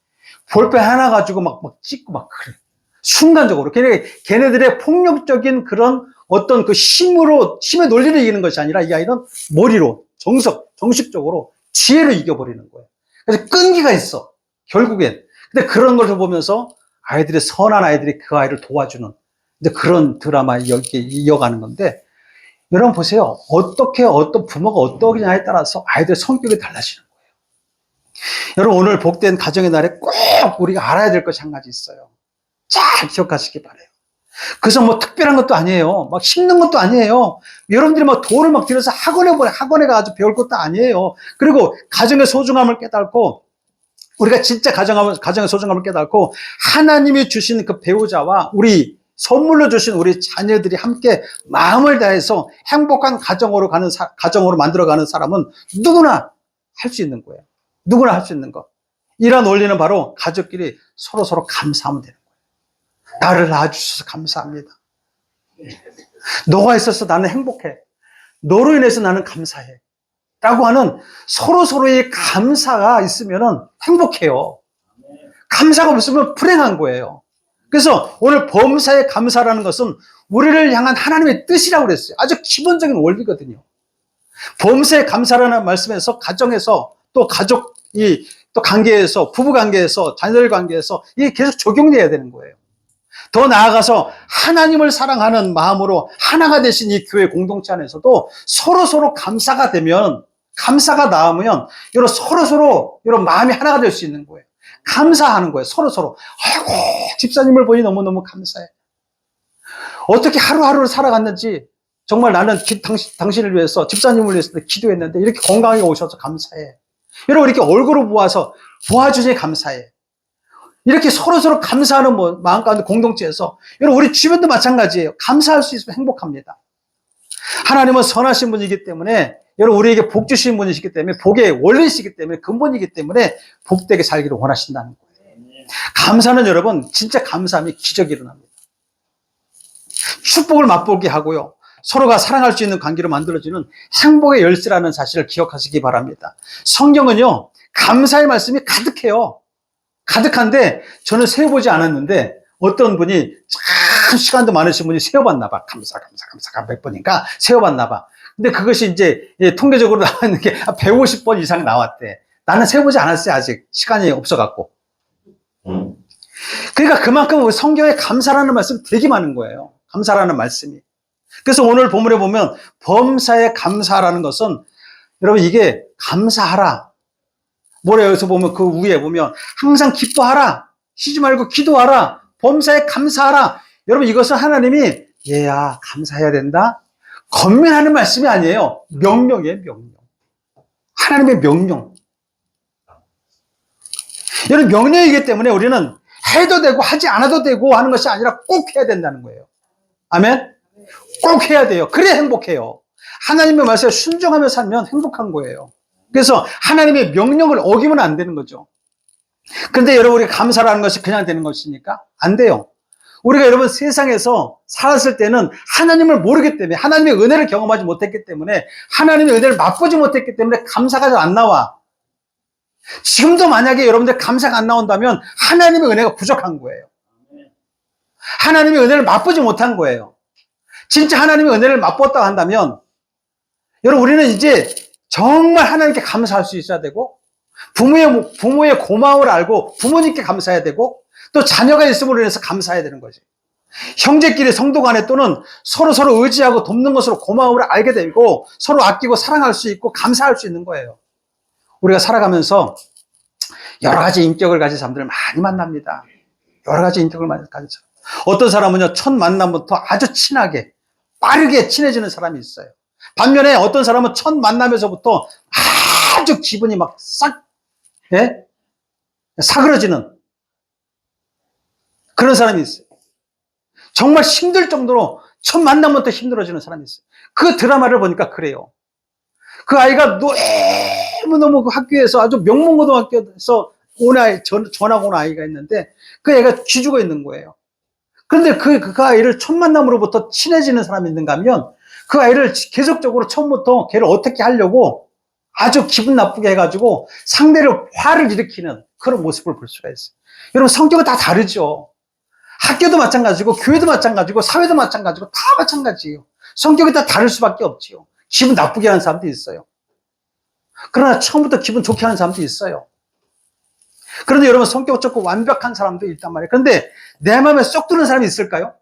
볼펜 하나 가지고 막 찍고 막 그래. 순간적으로. 걔네들의 폭력적인 그런 어떤 그 힘의 논리를 이기는 것이 아니라 이 아이는 머리로, 정식적으로 지혜로 이겨버리는 거예요. 그래서 끈기가 있어. 결국엔. 근데 그런 걸 보면서 선한 아이들이 그 아이를 도와주는 이제 그런 드라마 이어가는 건데, 여러분 보세요. 어떤 부모가 어떠냐에 따라서 아이들의 성격이 달라지는 거예요. 여러분, 오늘 복된 가정의 날에 꼭 우리가 알아야 될 것이 한 가지 있어요. 잘 기억하시기 바라요. 그래서 특별한 것도 아니에요. 막 힘든 것도 아니에요. 여러분들이 돈을 들여서 학원에 가서 배울 것도 아니에요. 그리고 가정의 소중함을 깨닫고, 우리가 진짜 가정의 소중함을 깨닫고, 하나님이 주신 그 배우자와 선물로 주신 우리 자녀들이 함께 마음을 다해서 행복한 가정으로 만들어가는 사람은 누구나 할 수 있는 거예요. 누구나 할 수 있는 것. 이런 원리는 바로 가족끼리 서로 감사하면 되는 거예요. 나를 낳아주셔서 감사합니다. 너가 있어서 나는 행복해. 너로 인해서 나는 감사해. 라고 하는 서로의 감사가 있으면 행복해요. 감사가 없으면 불행한 거예요. 그래서 오늘 범사에 감사라는 것은 우리를 향한 하나님의 뜻이라고 그랬어요. 아주 기본적인 원리거든요. 범사에 감사라는 말씀에서 가정에서 또 또 관계에서, 부부 관계에서, 자녀들 관계에서 이게 계속 적용돼야 되는 거예요. 더 나아가서 하나님을 사랑하는 마음으로 하나가 되신 이 교회 공동체 안에서도 서로 감사가 나오면 서로 이런 마음이 하나가 될 수 있는 거예요. 감사하는 거예요. 서로. 아이고, 집사님을 보니 너무너무 감사해. 어떻게 하루하루를 살아갔는지 정말 나는 당신을 위해서, 집사님을 위해서 기도했는데 이렇게 건강하게 오셔서 감사해. 여러분, 이렇게 얼굴을 보아주니 감사해. 이렇게 서로 감사하는 마음 가운데 공동체에서, 여러분, 우리 주변도 마찬가지예요. 감사할 수 있으면 행복합니다. 하나님은 선하신 분이기 때문에 여러분 우리에게 복 주신 분이시기 때문에 복의 원리시기 때문에 근본이기 때문에 복되게 살기를 원하신다는 거예요. 감사는 여러분 진짜 감사함이 기적이 일어납니다. 축복을 맛보게 하고요. 서로가 사랑할 수 있는 관계로 만들어지는 행복의 열쇠라는 사실을 기억하시기 바랍니다. 성경은요, 감사의 말씀이 가득해요. 가득한데 저는 세어보지 않았는데 어떤 분이 참 시간도 많으신 분이 세어봤나 봐. 감사 몇 번인가 세어봤나 봐. 근데 그것이 이제 통계적으로 나왔는 게 150번 이상 나왔대. 나는 세어보지 않았어요. 아직 시간이 없어갖고. 그러니까 그만큼 성경에 감사라는 말씀이 되게 많은 거예요. 감사라는 말씀이. 그래서 오늘 본문에 보면 범사에 감사라는 것은 여러분 이게 감사하라. 뭐래 여기서 보면 그 위에 보면 항상 기뻐하라. 쉬지 말고 기도하라. 범사에 감사하라. 여러분 이것은 하나님이 얘야 감사해야 된다. 권면하는 말씀이 아니에요. 명령이에요. 명령. 하나님의 명령. 여러분 명령이기 때문에 우리는 해도 되고 하지 않아도 되고 하는 것이 아니라 꼭 해야 된다는 거예요. 아멘? 꼭 해야 돼요. 그래야 행복해요. 하나님의 말씀에 순종하며 살면 행복한 거예요. 그래서 하나님의 명령을 어기면 안 되는 거죠. 그런데 여러분 우리가 감사라는 것이 그냥 되는 것이니까 안 돼요. 우리가 여러분 세상에서 살았을 때는 하나님을 모르기 때문에 하나님의 은혜를 경험하지 못했기 때문에 하나님의 은혜를 맛보지 못했기 때문에 감사가 잘 안 나와. 지금도 만약에 여러분들 감사가 안 나온다면 하나님의 은혜가 부족한 거예요. 하나님의 은혜를 맛보지 못한 거예요. 진짜 하나님의 은혜를 맛보았다고 한다면 여러분 우리는 이제 정말 하나님께 감사할 수 있어야 되고 부모의 고마움을 알고 부모님께 감사해야 되고 또 자녀가 있음으로 인해서 감사해야 되는 거지. 형제끼리 성도 간에 또는 서로 의지하고 돕는 것으로 고마움을 알게 되고 서로 아끼고 사랑할 수 있고 감사할 수 있는 거예요. 우리가 살아가면서 여러 가지 인격을 가진 사람들을 많이 만납니다. 여러 가지 인격을 가진 사람. 어떤 사람은요, 첫 만남부터 아주 친하게, 빠르게 친해지는 사람이 있어요. 반면에 어떤 사람은 첫 만남에서부터 아주 기분이 막 사그러지는 그런 사람이 있어요. 정말 힘들 정도로 첫 만남부터 힘들어지는 사람이 있어요. 그 드라마를 보니까 그래요. 그 아이가 너무 그 학교에서 아주 명문고등학교에서 전학 온 아이가 있는데 그 애가 기죽어 있는 거예요. 그런데 그 아이를 첫 만남으로부터 친해지는 사람이 있는가 하면 그 아이를 계속적으로 처음부터 걔를 어떻게 하려고 아주 기분 나쁘게 해가지고 상대를 화를 일으키는 그런 모습을 볼 수가 있어요. 여러분 성격은 다 다르죠. 학교도 마찬가지고 교회도 마찬가지고 사회도 마찬가지고 다 마찬가지예요. 성격이 다 다를 수밖에 없지요. 기분 나쁘게 하는 사람도 있어요. 그러나 처음부터 기분 좋게 하는 사람도 있어요. 그런데 여러분 성격 좋고 완벽한 사람도 있단 말이에요. 그런데 내 마음에 쏙 드는 사람이 있을까요?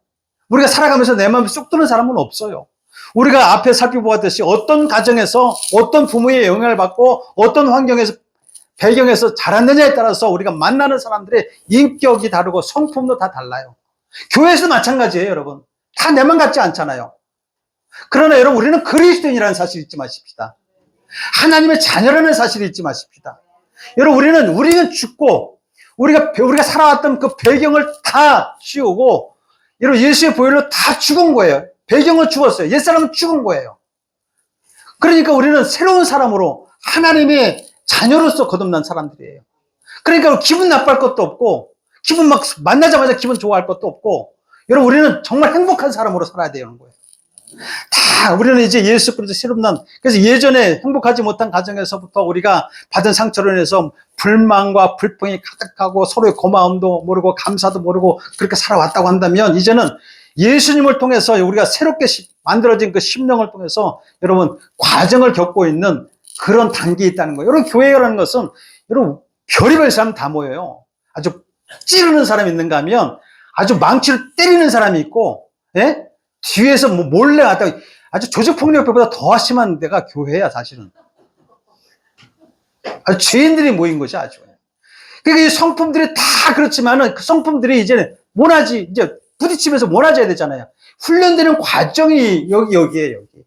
우리가 살아가면서 내 마음에 쏙 드는 사람은 없어요. 우리가 앞에 살펴보았듯이 어떤 가정에서 어떤 부모의 영향을 받고 어떤 환경에서 배경에서 자랐느냐에 따라서 우리가 만나는 사람들의 인격이 다르고 성품도 다 달라요. 교회에서도 마찬가지예요, 여러분. 다 내 맘 같지 않잖아요. 그러나 여러분 우리는 그리스도인이라는 사실 잊지 마십시다. 하나님의 자녀라는 사실을 잊지 마십시다. 여러분 우리는 죽고 우리가 살아왔던 그 배경을 다 지우고 여러분 예수의 보혈로 다 죽은 거예요. 배경은 죽었어요. 옛사람은 죽은 거예요. 그러니까 우리는 새로운 사람으로 하나님의 자녀로서 거듭난 사람들이에요. 그러니까 기분 나빠할 것도 없고 기분 막 만나자마자 기분 좋아할 것도 없고 여러분 우리는 정말 행복한 사람으로 살아야 되는 거예요. 다 우리는 이제 예수 그리스도 새로 난 그래서 예전에 행복하지 못한 가정에서부터 우리가 받은 상처로 인해서 불만과 불평이 가득하고 서로의 고마움도 모르고 감사도 모르고 그렇게 살아왔다고 한다면 이제는 예수님을 통해서 우리가 새롭게 만들어진 그 심령을 통해서 여러분 과정을 겪고 있는 그런 단계에 있다는 거예요. 여러분 교회라는 것은 여러분 별의별 사람 다 모여요. 아주 찌르는 사람이 있는가 하면 아주 망치를 때리는 사람이 있고 뒤에서 몰래 왔다 아주 조직폭력배보다 더 심한 데가 교회야 사실은. 아주 죄인들이 모인 거죠 아주. 그러니까 이 성품들이 다 그렇지만은 그 성품들이 이제 부딪히면서 모나져야 되잖아요. 훈련되는 과정이 여기에요 여기.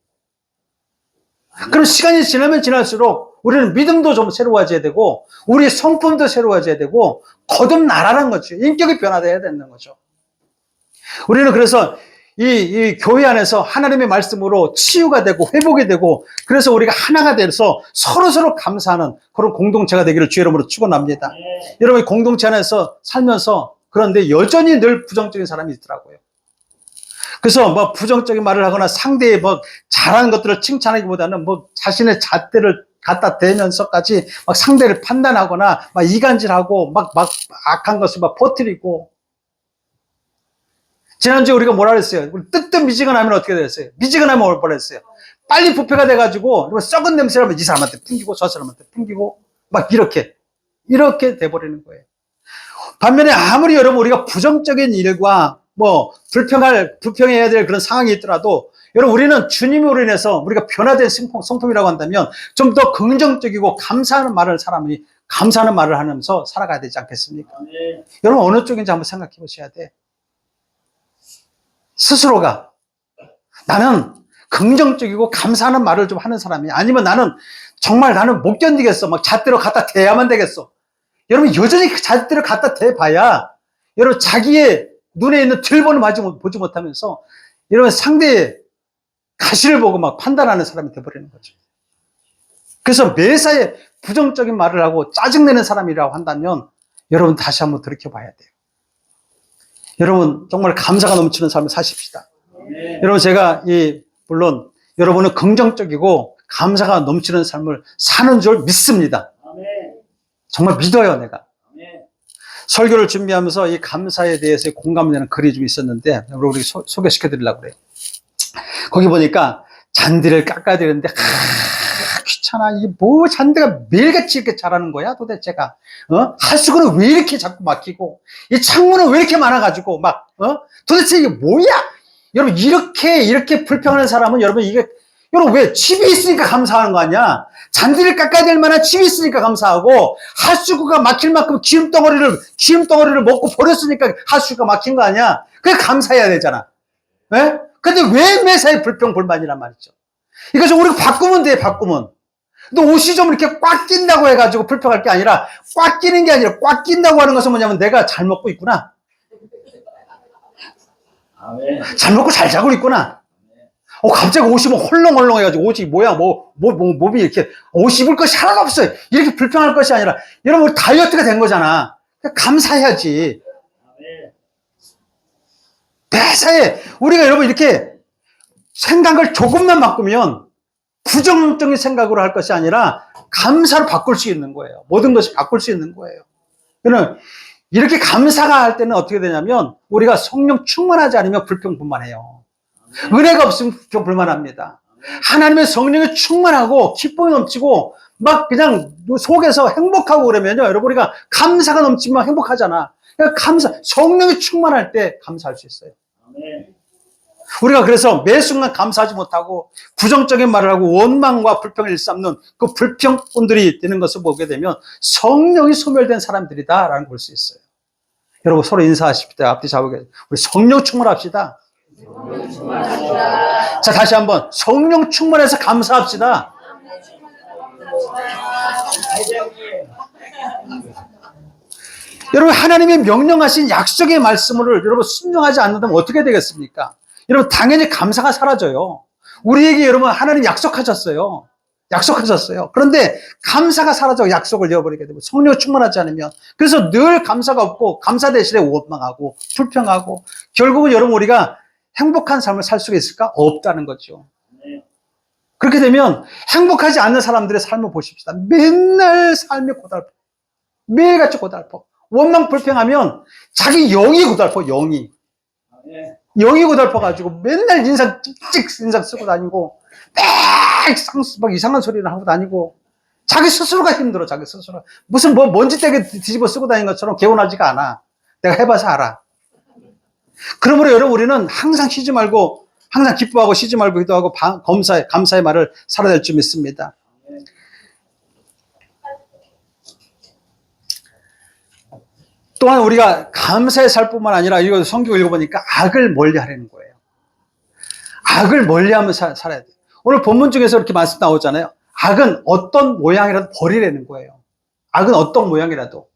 그럼 시간이 지나면 지날수록 우리는 믿음도 좀 새로워져야 되고 우리의 성품도 새로워져야 되고 거듭나라는 거죠. 인격이 변화돼야 되는 거죠. 우리는 그래서 이 교회 안에서 하나님의 말씀으로 치유가 되고 회복이 되고 그래서 우리가 하나가 돼서 서로서로 감사하는 그런 공동체가 되기를 주의 이름으로 축원합니다. 여러분 공동체 안에서 살면서 그런데 여전히 늘 부정적인 사람이 있더라고요. 그래서 뭐 부정적인 말을 하거나 상대의 뭐 잘하는 것들을 칭찬하기보다는 뭐 자신의 잣대를 갖다 대면서까지 막 상대를 판단하거나 막 이간질하고 막 악한 것을 막 퍼뜨리고. 지난주에 우리가 뭐라 그랬어요? 뜨뜻미지근하면 어떻게 됐어요? 미지근하면 올 뻔했어요. 빨리 부패가 돼가지고 썩은 냄새를 하면 이 사람한테 풍기고 저 사람한테 풍기고 막 이렇게 돼버리는 거예요. 반면에 아무리 여러분 우리가 부정적인 일과 뭐 불평해야 될 그런 상황이 있더라도 여러분 우리는 주님으로 인해서 우리가 변화된 성품이라고 한다면 좀 더 긍정적이고 감사하는 말을 하면서 살아가야 되지 않겠습니까? 여러분 어느 쪽인지 한번 생각해 보셔야 돼. 스스로가 나는 긍정적이고 감사하는 말을 좀 하는 사람이야. 아니면 나는 못 견디겠어. 막 잣대로 갖다 대야만 되겠어. 여러분 여전히 그 잣대로 갖다 대봐야 여러분 자기의 눈에 있는 들보는 보지 못하면서 여러분 상대의 가시를 보고 막 판단하는 사람이 돼버리는 거죠. 그래서 매사에 부정적인 말을 하고 짜증내는 사람이라고 한다면 여러분 다시 한번 돌이켜봐야 돼요. 여러분 정말 감사가 넘치는 삶을 사십시다. 여러분 제가 물론 여러분은 긍정적이고 감사가 넘치는 삶을 사는 줄 믿습니다. 정말 믿어요 내가. 설교를 준비하면서 이 감사에 대해서 공감되는 글이 좀 있었는데 우리 소개시켜 드리려고 그래요. 거기 보니까 잔디를 깎아야 되는데 귀찮아. 이게 뭐 잔디가 매일같이 이렇게 자라는 거야 도대체가. 하수구는 왜 이렇게 자꾸 막히고 이 창문은 왜 이렇게 많아가지고 도대체 이게 뭐야. 여러분 이렇게 불평하는 사람은 여러분 여러분 왜 집이 있으니까 감사하는 거 아니야. 잔디를 깎아야 될 만한 집이 있으니까 감사하고 하수구가 막힐 만큼 기름덩어리를 먹고 버렸으니까 하수구가 막힌 거 아니야. 그래 감사해야 되잖아. 네? 근데 왜 매사에 불평불만이란 말이죠. 이거 좀 우리가 바꾸면 돼. 바꾸면. 근데 옷이 좀 이렇게 꽉 낀다고 해가지고 불평할 게 아니라 꽉 끼는 게 아니라 꽉 낀다고 하는 것은 뭐냐면 내가 잘 먹고 있구나. 잘 먹고 잘 자고 있구나. 갑자기 옷이 뭐 헐렁헐렁 해가지고 옷이 뭐야, 몸이 이렇게 옷 입을 것이 하나도 없어요. 이렇게 불평할 것이 아니라, 여러분, 다이어트가 된 거잖아. 감사해야지. 매사에, 우리가 여러분 이렇게 생각을 조금만 바꾸면 부정적인 생각으로 할 것이 아니라 감사로 바꿀 수 있는 거예요. 모든 것이 바꿀 수 있는 거예요. 그러면 이렇게 감사가 할 때는 어떻게 되냐면 우리가 성령 충만하지 않으면 불평불만해요. 은혜가 없으면 불평불만합니다. 하나님의 성령이 충만하고 기쁨이 넘치고 막 그냥 속에서 행복하고 그러면요. 여러분 우리가 감사가 넘치면 행복하잖아. 그러니까 성령이 충만할 때 감사할 수 있어요. 우리가 그래서 매 순간 감사하지 못하고 부정적인 말을 하고 원망과 불평을 일삼는 그 불평꾼들이 되는 것을 보게 되면 성령이 소멸된 사람들이다라는 걸 볼 수 있어요. 여러분 서로 인사하십시다. 앞뒤 잡으게. 우리 성령 충만합시다. 자, 다시 한번 성령 충만해서 감사합시다. 여러분 하나님이 명령하신 약속의 말씀을 여러분 순종하지 않는다면 어떻게 되겠습니까? 여러분 당연히 감사가 사라져요. 우리에게 여러분 하나님 약속하셨어요. 그런데 감사가 사라져 약속을 잃어버리게 되고 성령 충만하지 않으면 그래서 늘 감사가 없고 감사 대신에 원망하고 불평하고 결국은 여러분 우리가 행복한 삶을 살 수가 있을까? 없다는 거죠. 그렇게 되면 행복하지 않는 사람들의 삶을 보십시다. 맨날 삶이 고달퍼. 매일같이 고달퍼. 원망 불평하면 자기 영이 고달퍼. 영이 고달퍼가지고 맨날 인상 쓰고 다니고 막 이상한 소리를 하고 다니고 자기 스스로가 힘들어. 자기 스스로 무슨 먼지떼기 뒤집어 쓰고 다니는 것처럼 개운하지가 않아. 내가 해봐서 알아. 그러므로 여러분 우리는 항상 쉬지 말고 항상 기뻐하고 쉬지 말고 기도하고 감사의 말을 살아야 될 줄 믿습니다. 또한 우리가 감사의 살 뿐만 아니라 이거 성경 읽어보니까 악을 멀리하라는 거예요. 악을 멀리하면 살아야 돼요. 오늘 본문 중에서 이렇게 말씀 나오잖아요. 악은 어떤 모양이라도 버리라는 거예요. 악은 어떤 모양이라도.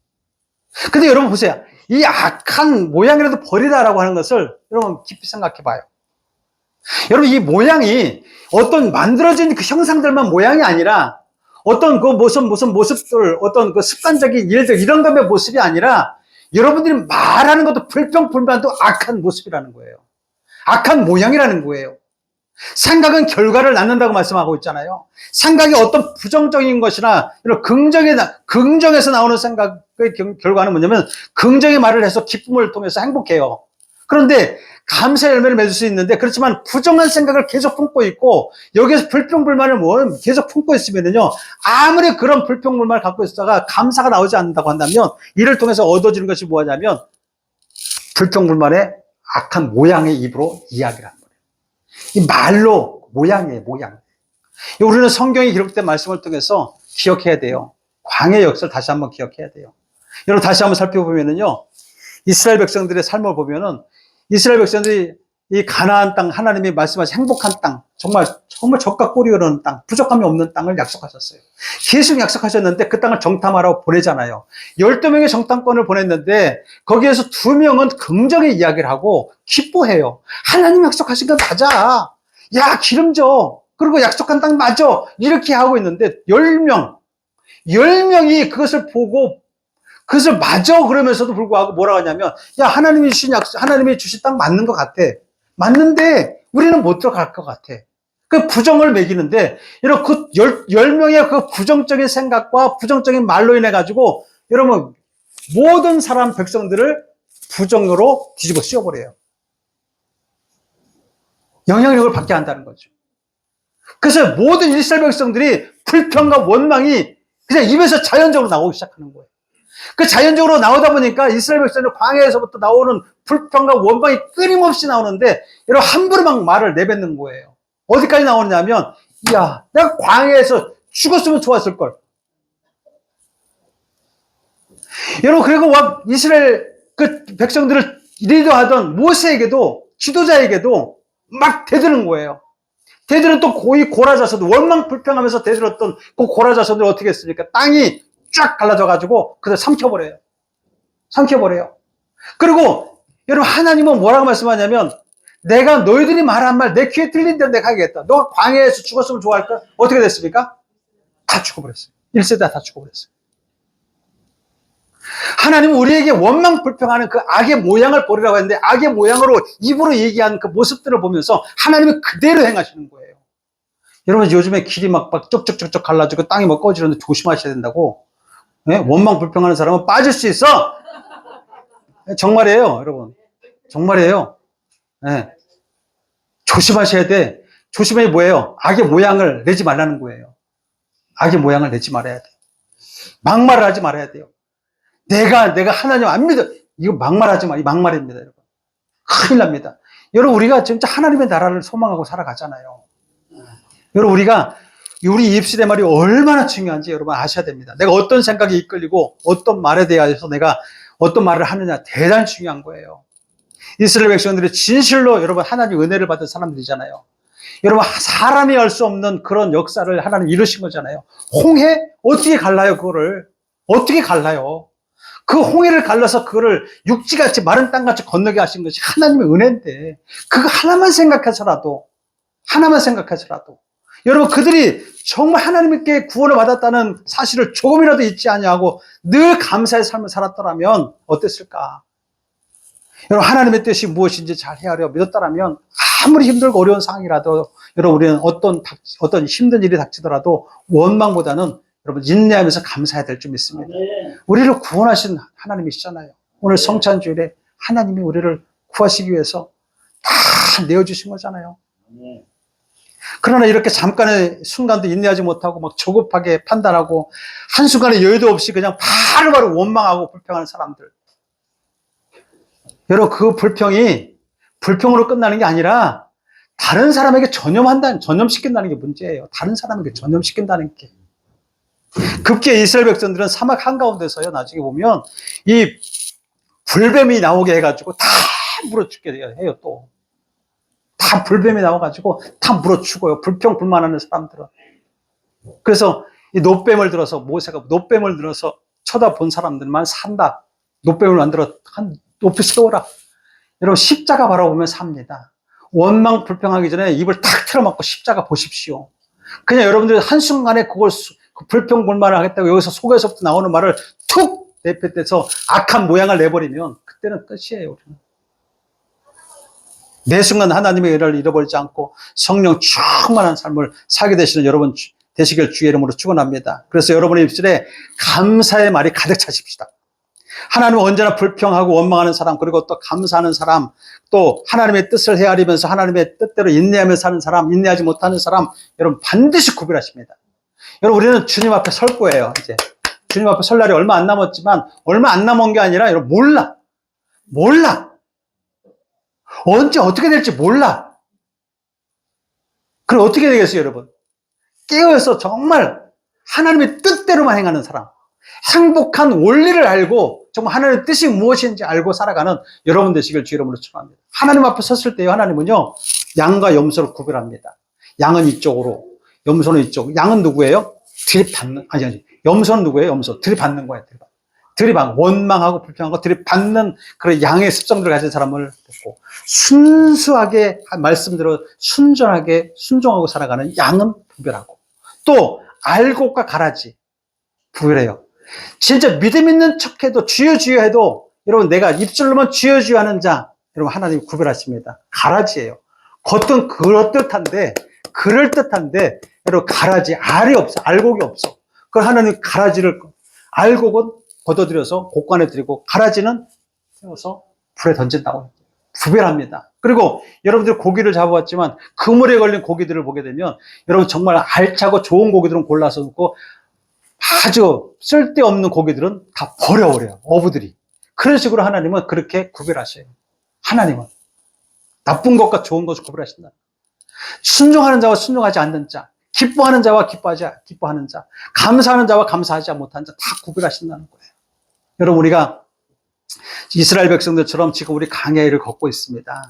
근데 여러분 보세요. 이 악한 모양이라도 버리라라고 하는 것을 여러분 깊이 생각해 봐요. 여러분, 이 모양이 어떤 만들어진 그 형상들만 모양이 아니라 어떤 그 무슨 모습들, 어떤 그 습관적인 일들, 이런 것의 모습이 아니라 여러분들이 말하는 것도 불평불만도 악한 모습이라는 거예요. 악한 모양이라는 거예요. 생각은 결과를 낳는다고 말씀하고 있잖아요. 생각이 어떤 부정적인 것이나 이런 긍정에서 나오는 생각의 결과는 뭐냐면 긍정의 말을 해서 기쁨을 통해서 행복해요. 그런데 감사의 열매를 맺을 수 있는데, 그렇지만 부정한 생각을 계속 품고 있고 여기에서 불평불만을 계속 품고 있으면요, 아무리 그런 불평불만을 갖고 있다가 감사가 나오지 않는다고 한다면 이를 통해서 얻어지는 것이 뭐냐면 불평불만의 악한 모양의 입으로 이야기를 하는 거예요. 이 말로 모양이에요, 모양. 우리는 성경에 기록된 말씀을 통해서 기억해야 돼요. 광야의 역사를 다시 한번 기억해야 돼요. 여러분, 다시 한번 살펴보면은요, 이스라엘 백성들의 삶을 보면은 이스라엘 백성들이 이 가나안 땅, 하나님이 말씀하신 행복한 땅, 정말 젖과 꿀이 흐르는 땅, 부족함이 없는 땅을 약속하셨어요. 계속 약속하셨는데 그 땅을 정탐하라고 보내잖아요. 12명의 정탐권을 보냈는데 거기에서 2명은 긍정의 이야기를 하고 기뻐해요. 하나님 약속하신 건 맞아. 야, 기름져. 그리고 약속한 땅 맞아. 이렇게 하고 있는데 10명이 그것을 보고 그것을 맞아 그러면서도 불구하고 뭐라고 하냐면, 야, 하나님이 주신 땅 맞는 것 같아. 맞는데 우리는 못 들어갈 것 같아. 그 부정을 매기는데, 여러분, 그 10명의 그 부정적인 생각과 부정적인 말로 인해 가지고 여러분 모든 사람 백성들을 부정으로 뒤집어 씌워버려요. 영향력을 받게 한다는 거죠. 그래서 모든 이스라엘 백성들이 불평과 원망이 그냥 입에서 자연적으로 나오기 시작하는 거예요. 그 자연적으로 나오다 보니까 이스라엘 백성들 광야에서부터 나오는 불평과 원망이 끊임없이 나오는데, 여러분, 함부로 막 말을 내뱉는 거예요. 어디까지 나오냐면, 야, 내가 광야에서 죽었으면 좋았을걸. 여러분, 그리고 이스라엘 그 백성들을 리더하던 모세에게도, 지도자에게도 막 대드는 거예요. 대들은 또 고이 고라자손들, 원망 불평하면서 대들었던 그 고라자손들 어떻게 했습니까? 땅이 쫙 갈라져가지고 그걸 삼켜버려요. 그리고 여러분, 하나님은 뭐라고 말씀하냐면, 내가 너희들이 말한 말 내 귀에 들린 대로 내가 하겠다. 너가 광야에서 죽었으면 좋아할까? 어떻게 됐습니까? 다 죽어버렸어요. 1세대 다 죽어버렸어요. 하나님은 우리에게 원망 불평하는 그 악의 모양을 버리라고 했는데, 악의 모양으로 입으로 얘기하는 그 모습들을 보면서 하나님은 그대로 행하시는 거예요. 여러분, 요즘에 길이 막 쪽쪽쪽쪽 갈라지고 땅이 막 꺼지는데 조심하셔야 된다고. 네? 원망 불평하는 사람은 빠질 수 있어. 정말이에요, 여러분. 정말이에요. 네. 조심하셔야 돼. 조심해 뭐예요? 악의 모양을 내지 말라는 거예요. 악의 모양을 내지 말아야 돼. 막말을 하지 말아야 돼요. 내가 하나님 안 믿어. 이거 막말하지 마. 이 막말입니다, 여러분. 큰일 납니다. 여러분, 우리가 진짜 하나님의 나라를 소망하고 살아가잖아요. 여러분, 우리 입술의 말이 얼마나 중요한지 여러분 아셔야 됩니다. 내가 어떤 생각에 이끌리고 어떤 말에 대해서 내가 어떤 말을 하느냐, 대단히 중요한 거예요. 이스라엘 백성들이 진실로 여러분 하나님 은혜를 받은 사람들이잖아요. 여러분, 사람이 알 수 없는 그런 역사를 하나님 이루신 거잖아요. 홍해? 어떻게 갈라요, 그거를? 어떻게 갈라요? 그 홍해를 갈라서 그거를 육지같이 마른 땅같이 건너게 하신 것이 하나님의 은혜인데, 그거 하나만 생각해서라도 여러분, 그들이 정말 하나님께 구원을 받았다는 사실을 조금이라도 잊지 아니하고 늘 감사의 삶을 살았더라면 어땠을까? 여러분, 하나님의 뜻이 무엇인지 잘 헤아려 믿었다라면 아무리 힘들고 어려운 상황이라도 여러분, 우리는 어떤 힘든 일이 닥치더라도 원망보다는 여러분 인내하면서 감사해야 될 줄 믿습니다. 우리를 구원하신 하나님이시잖아요. 오늘 성찬주일에 하나님이 우리를 구하시기 위해서 다 내어주신 거잖아요. 그러나 이렇게 잠깐의 순간도 인내하지 못하고 막 조급하게 판단하고 한순간의 여유도 없이 그냥 바로바로 원망하고 불평하는 사람들. 여러분, 그 불평이 불평으로 끝나는 게 아니라 다른 사람에게 전염시킨다는 게 문제예요. 다른 사람에게 전염시킨다는 게. 급기야 이스라엘 백성들은 사막 한가운데서요, 나중에 보면 이 불뱀이 나오게 해가지고 다 물어 죽게 해요, 또. 다 불뱀이 나와가지고 다 물어 죽어요. 불평, 불만하는 사람들은. 그래서 이 노뱀을 들어서, 모세가 노뱀을 들어서 쳐다본 사람들만 산다. 노뱀을 만들어 높이 세워라. 여러분, 십자가 바라보면 삽니다. 원망 불평하기 전에 입을 탁 틀어막고 십자가 보십시오. 그냥 여러분들이 한순간에 그걸 불평 불만을 하겠다고 여기서 속에서부터 나오는 말을 툭 내뱉어서 악한 모양을 내버리면 그때는 끝이에요. 우리는. 매 순간 하나님의 은혜를 잃어버리지 않고 성령 충만한 삶을 살게 되시는 여러분 되시길 주의 이름으로 축원합니다. 그래서 여러분의 입술에 감사의 말이 가득 차십시다. 하나님은 언제나 불평하고 원망하는 사람, 그리고 또 감사하는 사람, 또 하나님의 뜻을 헤아리면서 하나님의 뜻대로 인내하며 사는 사람, 인내하지 못하는 사람, 여러분 반드시 구별하십니다. 여러분 우리는 주님 앞에 설 거예요. 이제 주님 앞에 설 날이 얼마 안 남았지만, 얼마 안 남은 게 아니라 여러분 몰라. 언제 어떻게 될지 몰라. 그럼 어떻게 되겠어요, 여러분? 깨어서 정말 하나님의 뜻대로만 행하는 사람, 행복한 원리를 알고 정말 하나님의 뜻이 무엇인지 알고 살아가는 여러분 되시길 주 이름으로 축원합니다. 하나님 앞에 섰을 때요, 하나님은요, 양과 염소를 구별합니다. 양은 이쪽으로, 염소는 이쪽. 양은 누구예요? 들이받는, 아니, 염소는 누구예요? 염소. 들이받는 거예요, 들이받는. 원망하고 불평하고 들이받는 그런 양의 습성들을 가진 사람을 보고, 순수하게 말씀대로 순전하게 순종하고 살아가는 양은 구별하고, 또 알곡과 가라지 구별해요. 진짜 믿음 있는 척해도 주여 해도 여러분 내가 입술로만 주여 하는 자, 여러분 하나님 구별하십니다. 가라지예요. 겉은 그럴듯한데 여러분 가라지, 알이 없어, 알곡이 없어. 그 하나님 가라지를, 알곡은 걷어들여서 곡간에 드리고 가라지는 세워서 불에 던진다고 구별합니다. 그리고 여러분들 고기를 잡아왔지만 그물에 걸린 고기들을 보게 되면 여러분 정말 알차고 좋은 고기들은 골라서 놓고 아주 쓸데없는 고기들은 다 버려버려요. 어부들이. 그런 식으로 하나님은 그렇게 구별하셔요. 하나님은 나쁜 것과 좋은 것을 구별하신다. 순종하는 자와 순종하지 않는 자, 기뻐하는 자와 기뻐하는 자, 감사하는 자와 감사하지 못하는 자 다 구별하신다는 거예요. 여러분 우리가 이스라엘 백성들처럼 지금 우리 광야의 길을 걷고 있습니다.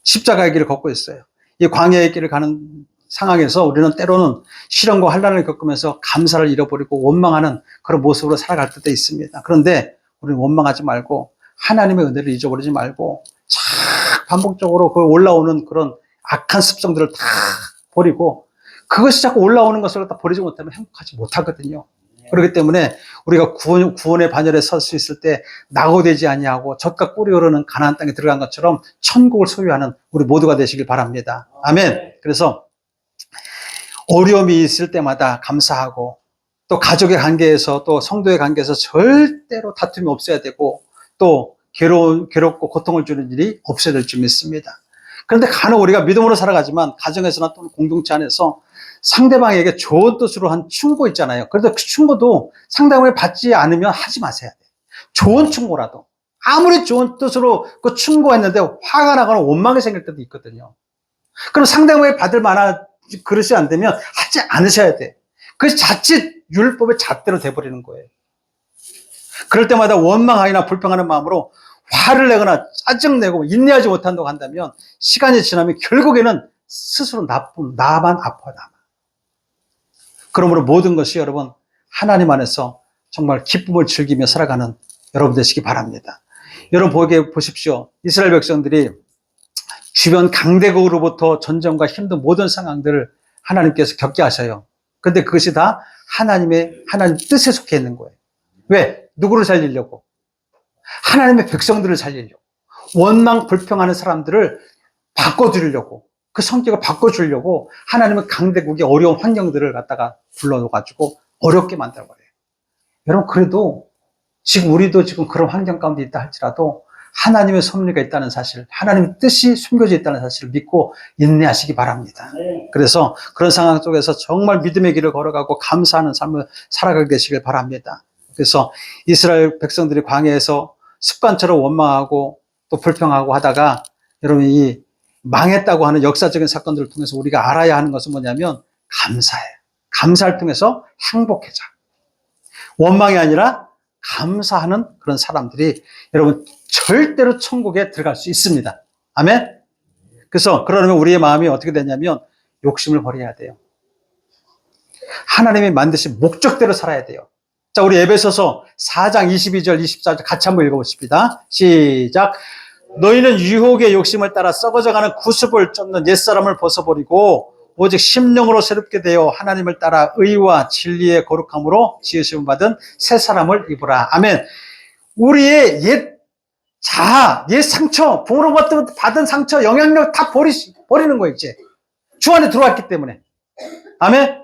십자가의 길을 걷고 있어요. 이 광야의 길을 가는 상황에서 우리는 때로는 시련과 환난을 겪으면서 감사를 잃어버리고 원망하는 그런 모습으로 살아갈 때도 있습니다. 그런데 우리는 원망하지 말고 하나님의 은혜를 잊어버리지 말고 반복적으로 그 올라오는 그런 악한 습성들을 다 버리고, 그것이 자꾸 올라오는 것을 다 버리지 못하면 행복하지 못하거든요. 그렇기 때문에 우리가 구원의 반열에 설 수 있을 때 낙오되지 아니하고 젖과 꿀이 흐르는 가나안 땅에 들어간 것처럼 천국을 소유하는 우리 모두가 되시길 바랍니다. 아멘. 그래서 어려움이 있을 때마다 감사하고, 또 가족의 관계에서 또 성도의 관계에서 절대로 다툼이 없어야 되고, 또 괴롭고 고통을 주는 일이 없어야 될 줄 믿습니다. 그런데 간혹 우리가 믿음으로 살아가지만 가정에서나 또 공동체 안에서 상대방에게 좋은 뜻으로 한 충고 있잖아요. 그래도 그 충고도 상대방이 받지 않으면 하지 마세요. 좋은 충고라도. 아무리 좋은 뜻으로 그 충고했는데 화가 나거나 원망이 생길 때도 있거든요. 그럼 상대방이 받을 만한 그릇이 안 되면 하지 않으셔야 돼. 그것이 자칫 율법의 잣대로 돼버리는 거예요. 그럴 때마다 원망하거나 불평하는 마음으로 화를 내거나 짜증내고 인내하지 못한다고 한다면 시간이 지나면 결국에는 스스로 나만 아파요. 그러므로 모든 것이 여러분 하나님 안에서 정말 기쁨을 즐기며 살아가는 여러분 되시기 바랍니다. 여러분 보십시오. 이스라엘 백성들이 주변 강대국으로부터 전쟁과 힘든 모든 상황들을 하나님께서 겪게 하셔요. 그런데 그것이 다 하나님 뜻에 속해 있는 거예요. 왜? 누구를 살리려고? 하나님의 백성들을 살리려고. 원망 불평하는 사람들을 바꿔주려고. 그 성격을 바꿔주려고 하나님은 강대국의 어려운 환경들을 갖다가 불러가지고 어렵게 만들어버려요. 여러분, 그래도 지금 우리도 지금 그런 환경 가운데 있다 할지라도 하나님의 섭리가 있다는 사실, 하나님의 뜻이 숨겨져 있다는 사실을 믿고 인내하시기 바랍니다. 그래서 그런 상황 속에서 정말 믿음의 길을 걸어가고 감사하는 삶을 살아가게 되시길 바랍니다. 그래서 이스라엘 백성들이 광야에서 습관처럼 원망하고 또 불평하고 하다가 여러분 이 망했다고 하는 역사적인 사건들을 통해서 우리가 알아야 하는 것은 뭐냐면 감사예요. 감사를 통해서 행복해져. 원망이 아니라 감사하는 그런 사람들이 여러분 절대로 천국에 들어갈 수 있습니다. 아멘? 그래서 그러면 우리의 마음이 어떻게 되냐면 욕심을 버려야 돼요. 하나님이 만드신 목적대로 살아야 돼요. 자, 우리 에베소서 4장 22절 24절 같이 한번 읽어보십니다. 시작. 너희는 유혹의 욕심을 따라 썩어져가는 구습을 쫓는 옛사람을 벗어버리고 오직 심령으로 새롭게 되어 하나님을 따라 의와 진리의 거룩함으로 지으심을 받은 새 사람을 입으라. 아멘. 우리의 옛 자아, 옛 상처, 부모로부터 받은 상처, 영향력 다 버리는 거예요, 이제. 주 안에 들어왔기 때문에. 아멘.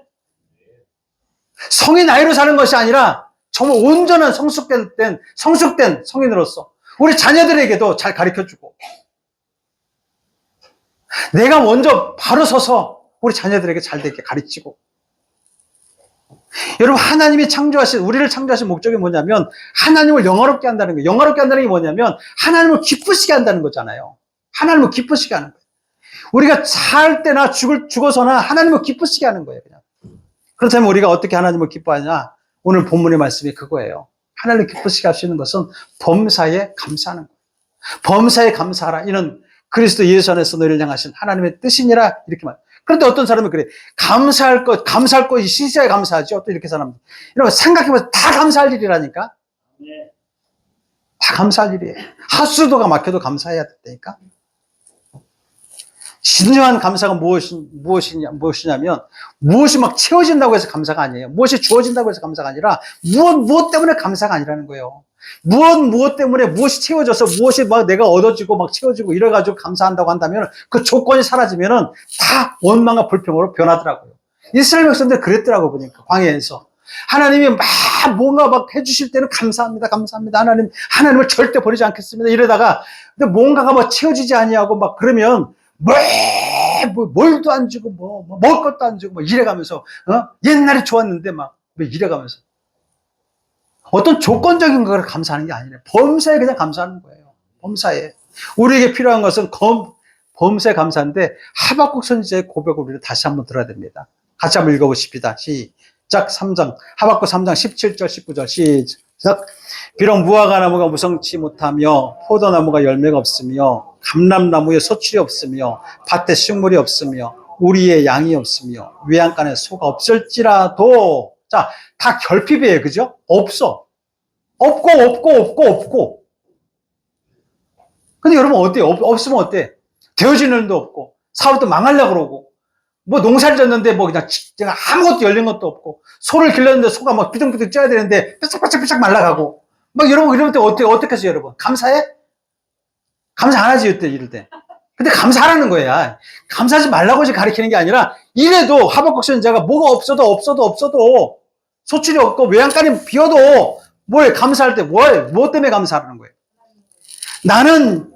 성인 나이로 사는 것이 아니라 정말 온전한 성숙된 성인으로서 우리 자녀들에게도 잘 가르쳐주고 내가 먼저 바로 서서 우리 자녀들에게 잘 되게 가르치고. 여러분, 하나님이 우리를 창조하신 목적이 뭐냐면 하나님을 영화롭게 한다는 거예요. 영화롭게 한다는 게 뭐냐면 하나님을 기쁘시게 한다는 거잖아요. 하나님을 기쁘시게 하는 거예요. 우리가 살 때나 죽어서나 하나님을 기쁘시게 하는 거예요. 그냥. 그렇다면 우리가 어떻게 하나님을 기뻐하냐? 오늘 본문의 말씀이 그거예요. 하나님을 기쁘시게 할 수 있는 것은 범사에 감사하는 거예요. 범사에 감사하라. 이는 그리스도 예수 안에서 너희를 향하신 하나님의 뜻이니라. 이렇게 말. 그런데 어떤 사람은 그래. 감사할 것이 시시하게 감사하죠. 또 이렇게 사람들. 여러분, 생각해보면 다 감사할 일이라니까. 다 감사할 일이에요. 하수도가 막혀도 감사해야 된다니까. 진정한 감사가 무엇이냐면, 무엇이 막 채워진다고 해서 감사가 아니에요. 무엇이 주어진다고 해서 감사가 아니라, 무엇 때문에 감사가 아니라는 거예요. 무엇 때문에 무엇이 채워져서 무엇이 막 내가 얻어지고 막 채워지고 이래가지고 감사한다고 한다면 그 조건이 사라지면은 다 원망과 불평으로 변하더라고요. 이스라엘 백성들 그랬더라고 보니까, 광야에서. 하나님이 막 뭔가 막 해주실 때는 감사합니다. 하나님을 절대 버리지 않겠습니다. 이러다가, 근데 뭔가가 막 채워지지 아니하고 막 그러면, 뭘도 안 주고, 먹을 것도 안 주고, 이래가면서, 옛날에 좋았는데 막, 이래가면서. 어떤 조건적인 걸 감사하는 게 아니라 범사에 그냥 감사하는 거예요. 범사에. 우리에게 필요한 것은 범사에 감사인데 하박국 선지자의 고백을 우리가 다시 한번 들어야 됩니다. 같이 한번 읽어보십시다. 시작. 3장. 하박국 3장 17절 19절 시작. 비록 무화과 나무가 무성치 못하며 포도나무가 열매가 없으며 감람나무에 소출이 없으며 밭에 식물이 없으며 우리의 양이 없으며 외양간에 소가 없을지라도, 자, 다 결핍이에요. 그죠? 없어. 없고. 근데 여러분 어때요? 없으면 어때? 되어지는 일도 없고, 사업도 망하려고 그러고, 농사를 졌는데 그냥 아무것도 열린 것도 없고, 소를 길렀는데 소가 막 비등비등 쪄야 되는데 삐싹삐싹 말라가고, 여러분 이럴 때 어떻게 하세요, 여러분? 감사해? 감사 안 하지, 이럴 때. 근데 감사하라는 거야. 감사하지 말라고 가르치는 게 아니라, 이래도 하박국 선지자가 뭐가 없어도 소출이 없고 외양간이 비어도 감사할 때 뭐 때문에 감사하는 거예요? 나는,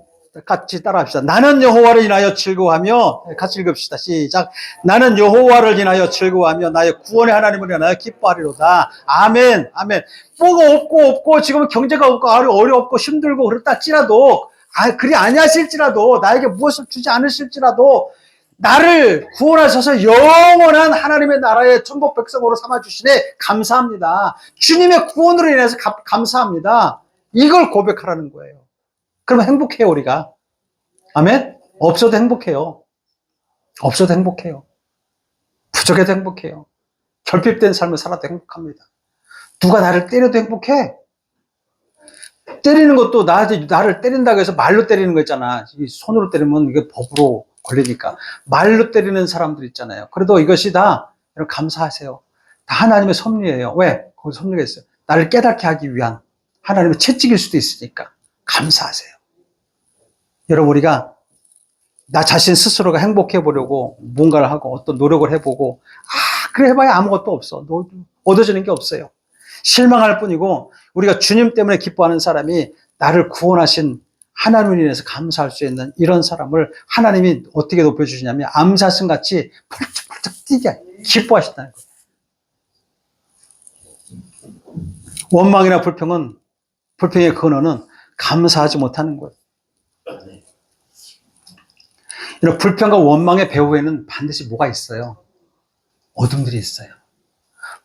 같이 따라합시다. 나는 여호와를 인하여 즐거워하며, 같이 읽읍시다. 시작. 나는 여호와를 인하여 즐거워하며 나의 구원의 하나님을 인하여 기뻐하리로다. 아멘. 뭐가 없고 지금 경제가 없고 어렵고 힘들고 그렇다할지라도, 그리 아니하실지라도, 나에게 무엇을 주지 않으실지라도 나를 구원하셔서 영원한 하나님의 나라의 천국 백성으로 삼아주시네 감사합니다. 주님의 구원으로 인해서 감사합니다. 이걸 고백하라는 거예요. 그러면 행복해요, 우리가. 아멘? 없어도 행복해요. 부족해도 행복해요. 결핍된 삶을 살아도 행복합니다. 누가 나를 때려도 행복해. 때리는 것도 나를 때린다고 해서 말로 때리는 거 있잖아. 손으로 때리면 이게 법으로 걸리니까. 말로 때리는 사람들 있잖아요. 그래도 이것이 다 여러분 감사하세요. 다 하나님의 섭리예요. 왜? 거기 섭리가 있어요. 나를 깨닫게 하기 위한 하나님의 채찍일 수도 있으니까 감사하세요. 여러분, 우리가 나 자신 스스로가 행복해 보려고 뭔가를 하고 어떤 노력을 해보고 그래 해봐야 아무것도 없어. 얻어지는 게 없어요. 실망할 뿐이고, 우리가 주님 때문에 기뻐하는 사람이 나를 구원하신 하나님을 인해서 감사할 수 있는 이런 사람을 하나님이 어떻게 높여주시냐면 암사슴같이 펄쩍펄쩍 뛰게 기뻐하신다는 거예요. 원망이나 불평의 근원은 감사하지 못하는 거예요. 이런 불평과 원망의 배후에는 반드시 뭐가 있어요? 어둠들이 있어요.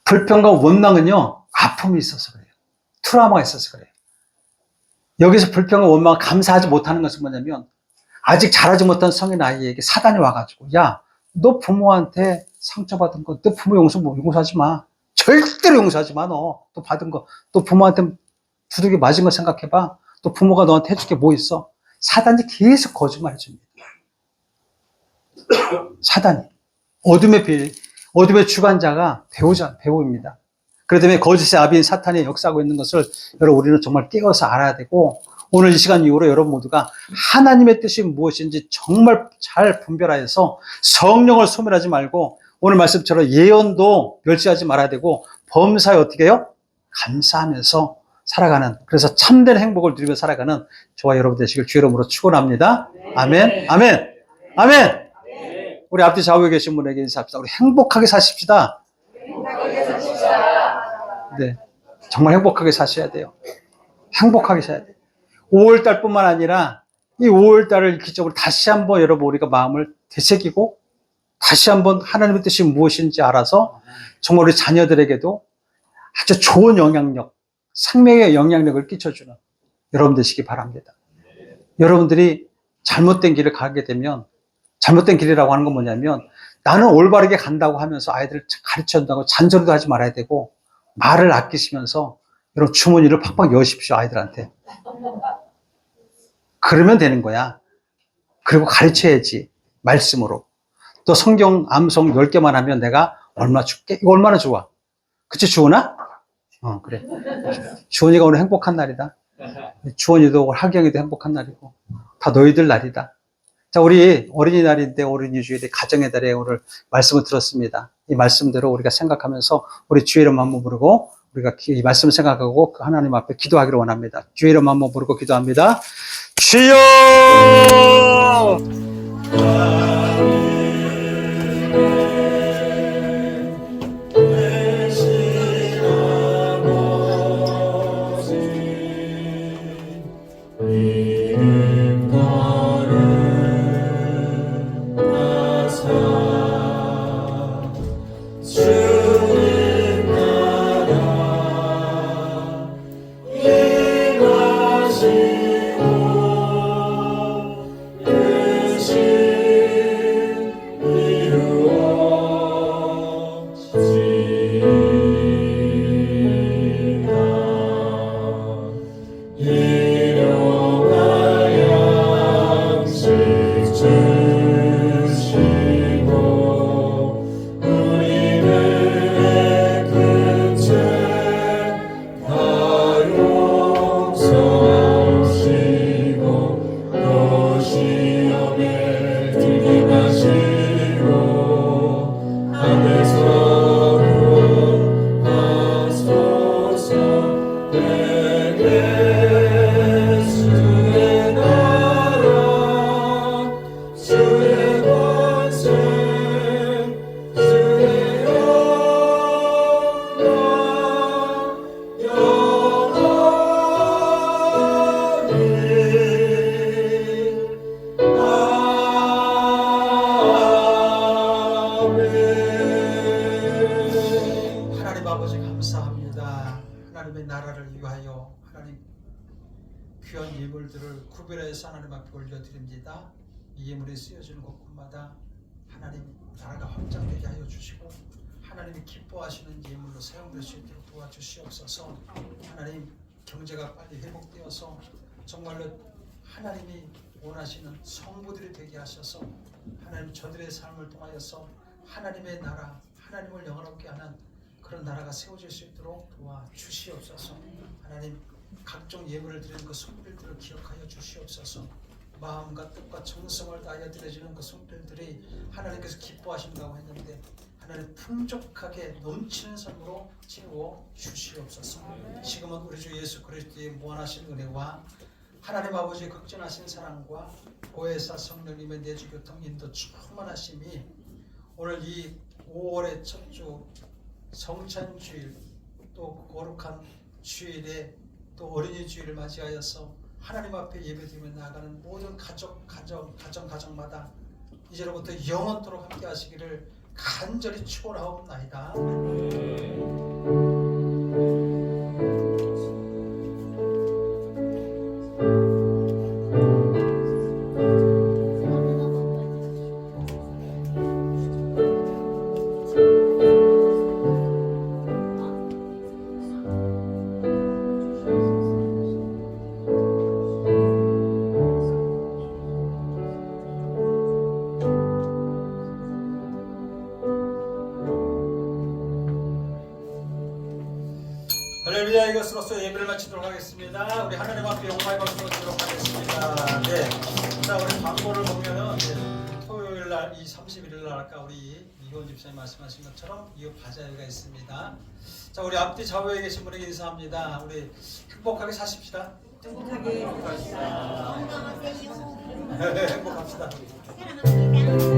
불평과 원망은요, 아픔이 있어서 그래요. 트라우마가 있어서 그래요. 여기서 불평과 원망, 감사하지 못하는 것은 뭐냐면, 아직 자라지 못한 성인 아이에게 사단이 와가지고, 야, 너 부모한테 상처받은 거, 너 부모 용서하지 마. 절대로 용서하지 마, 너. 또 받은 거, 또 부모한테 두들겨 맞은 거 생각해봐. 또 부모가 너한테 해줄 게 뭐 있어? 사단이 계속 거짓말 해줍니다. 사단이. 어둠의 주관자가 배우입니다. 그렇기 때문에 거짓의 아비인 사탄이 역사하고 있는 것을 여러분 우리는 정말 깨어서 알아야 되고, 오늘 이 시간 이후로 여러분 모두가 하나님의 뜻이 무엇인지 정말 잘 분별하여서 성령을 소멸하지 말고, 오늘 말씀처럼 예언도 멸시하지 말아야 되고, 범사에 어떻게 해요? 감사하면서 살아가는, 그래서 참된 행복을 누리며 살아가는 저와 여러분 되시길 주의 이름으로 축원합니다. 아멘, 아멘, 아멘. 우리 앞뒤 좌우에 계신 분에게 인사합시다. 우리 행복하게 사십시다. 네, 정말 행복하게 사셔야 돼요. 행복하게 사야 돼요. 5월달뿐만 아니라 이 5월달을 기적으로 다시 한번 여러분 우리가 마음을 되새기고 다시 한번 하나님의 뜻이 무엇인지 알아서 정말 우리 자녀들에게도 아주 좋은 영향력, 생명의 영향력을 끼쳐주는 여러분 되시기 바랍니다. 여러분들이 잘못된 길을 가게 되면, 잘못된 길이라고 하는 건 뭐냐면, 나는 올바르게 간다고 하면서 아이들을 가르쳐준다고 잔소리도 하지 말아야 되고, 말을 아끼시면서 여러분 주머니를 팍팍 여십시오, 아이들한테. 그러면 되는 거야. 그리고 가르쳐야지, 말씀으로. 또 성경 암송 10개만 하면 내가 얼마 줄게? 이거 얼마나 좋아? 그치, 주원아? 그래. 주원이가 오늘 행복한 날이다. 주원이도 하경이도 행복한 날이고, 다 너희들 날이다. 자, 우리 어린이날인데, 어린이 주일에 가정의 달에 오늘 말씀을 들었습니다. 이 말씀대로 우리가 생각하면서 우리 주의 이름 한번 부르고, 우리가 이 말씀을 생각하고 하나님 앞에 기도하기를 원합니다. 주의 이름 한번 부르고 기도합니다. 주여! 귀한 예물들을 구별해서 하나님 앞에 올려드립니다. 이 예물이 쓰여지는 곳곳마다 하나님 나라가 확장되게 하여 주시고 하나님이 기뻐하시는 예물로 사용될 수 있도록 도와주시옵소서. 하나님 경제가 빨리 회복되어서 정말로 하나님이 원하시는 성부들이 되게 하셔서 하나님 저들의 삶을 통하여서 하나님의 나라, 하나님을 영원롭게 하는 그런 나라가 세워질 수 있도록 도와주시옵소서. 하나님 각종 예물을 드리는 그 손길들을 기억하여 주시옵소서. 마음과 뜻과 정성을 다하여 드려지는 그 손길들이 하나님께서 기뻐하신다고 했는데 하나님 풍족하게 넘치는 삶으로 채워 주시옵소서. 지금은 우리 주 예수 그리스도의 무한하신 은혜와 하나님 아버지의 극진하신 사랑과 보혜사 성령님의 내주 교통 인도 충만하심이 오늘 이 5월의 첫 주 성찬주일 또 거룩한 주일에 또 어린이 주일을 맞이하여서 하나님 앞에 예배드리며 나아가는 모든 가정마다 이제로부터 영원토록 함께 하시기를 간절히 축원하옵나이다. 할렐루야. 이것으로서 예배를 마치도록 하겠습니다. 우리 하나님 앞에 영광의 박수로 드리도록 하겠습니다. 네. 자, 우리 광고를 보면은 토요일 날, 이 31일 날 아까 우리 이건 집사님 말씀하신 것처럼 이 바자회가 있습니다. 자, 우리 앞뒤 좌우에 계신 분에게 인사합니다. 우리 행복하게 사십시다. 행복하게 행복합시다. 사랑합니다.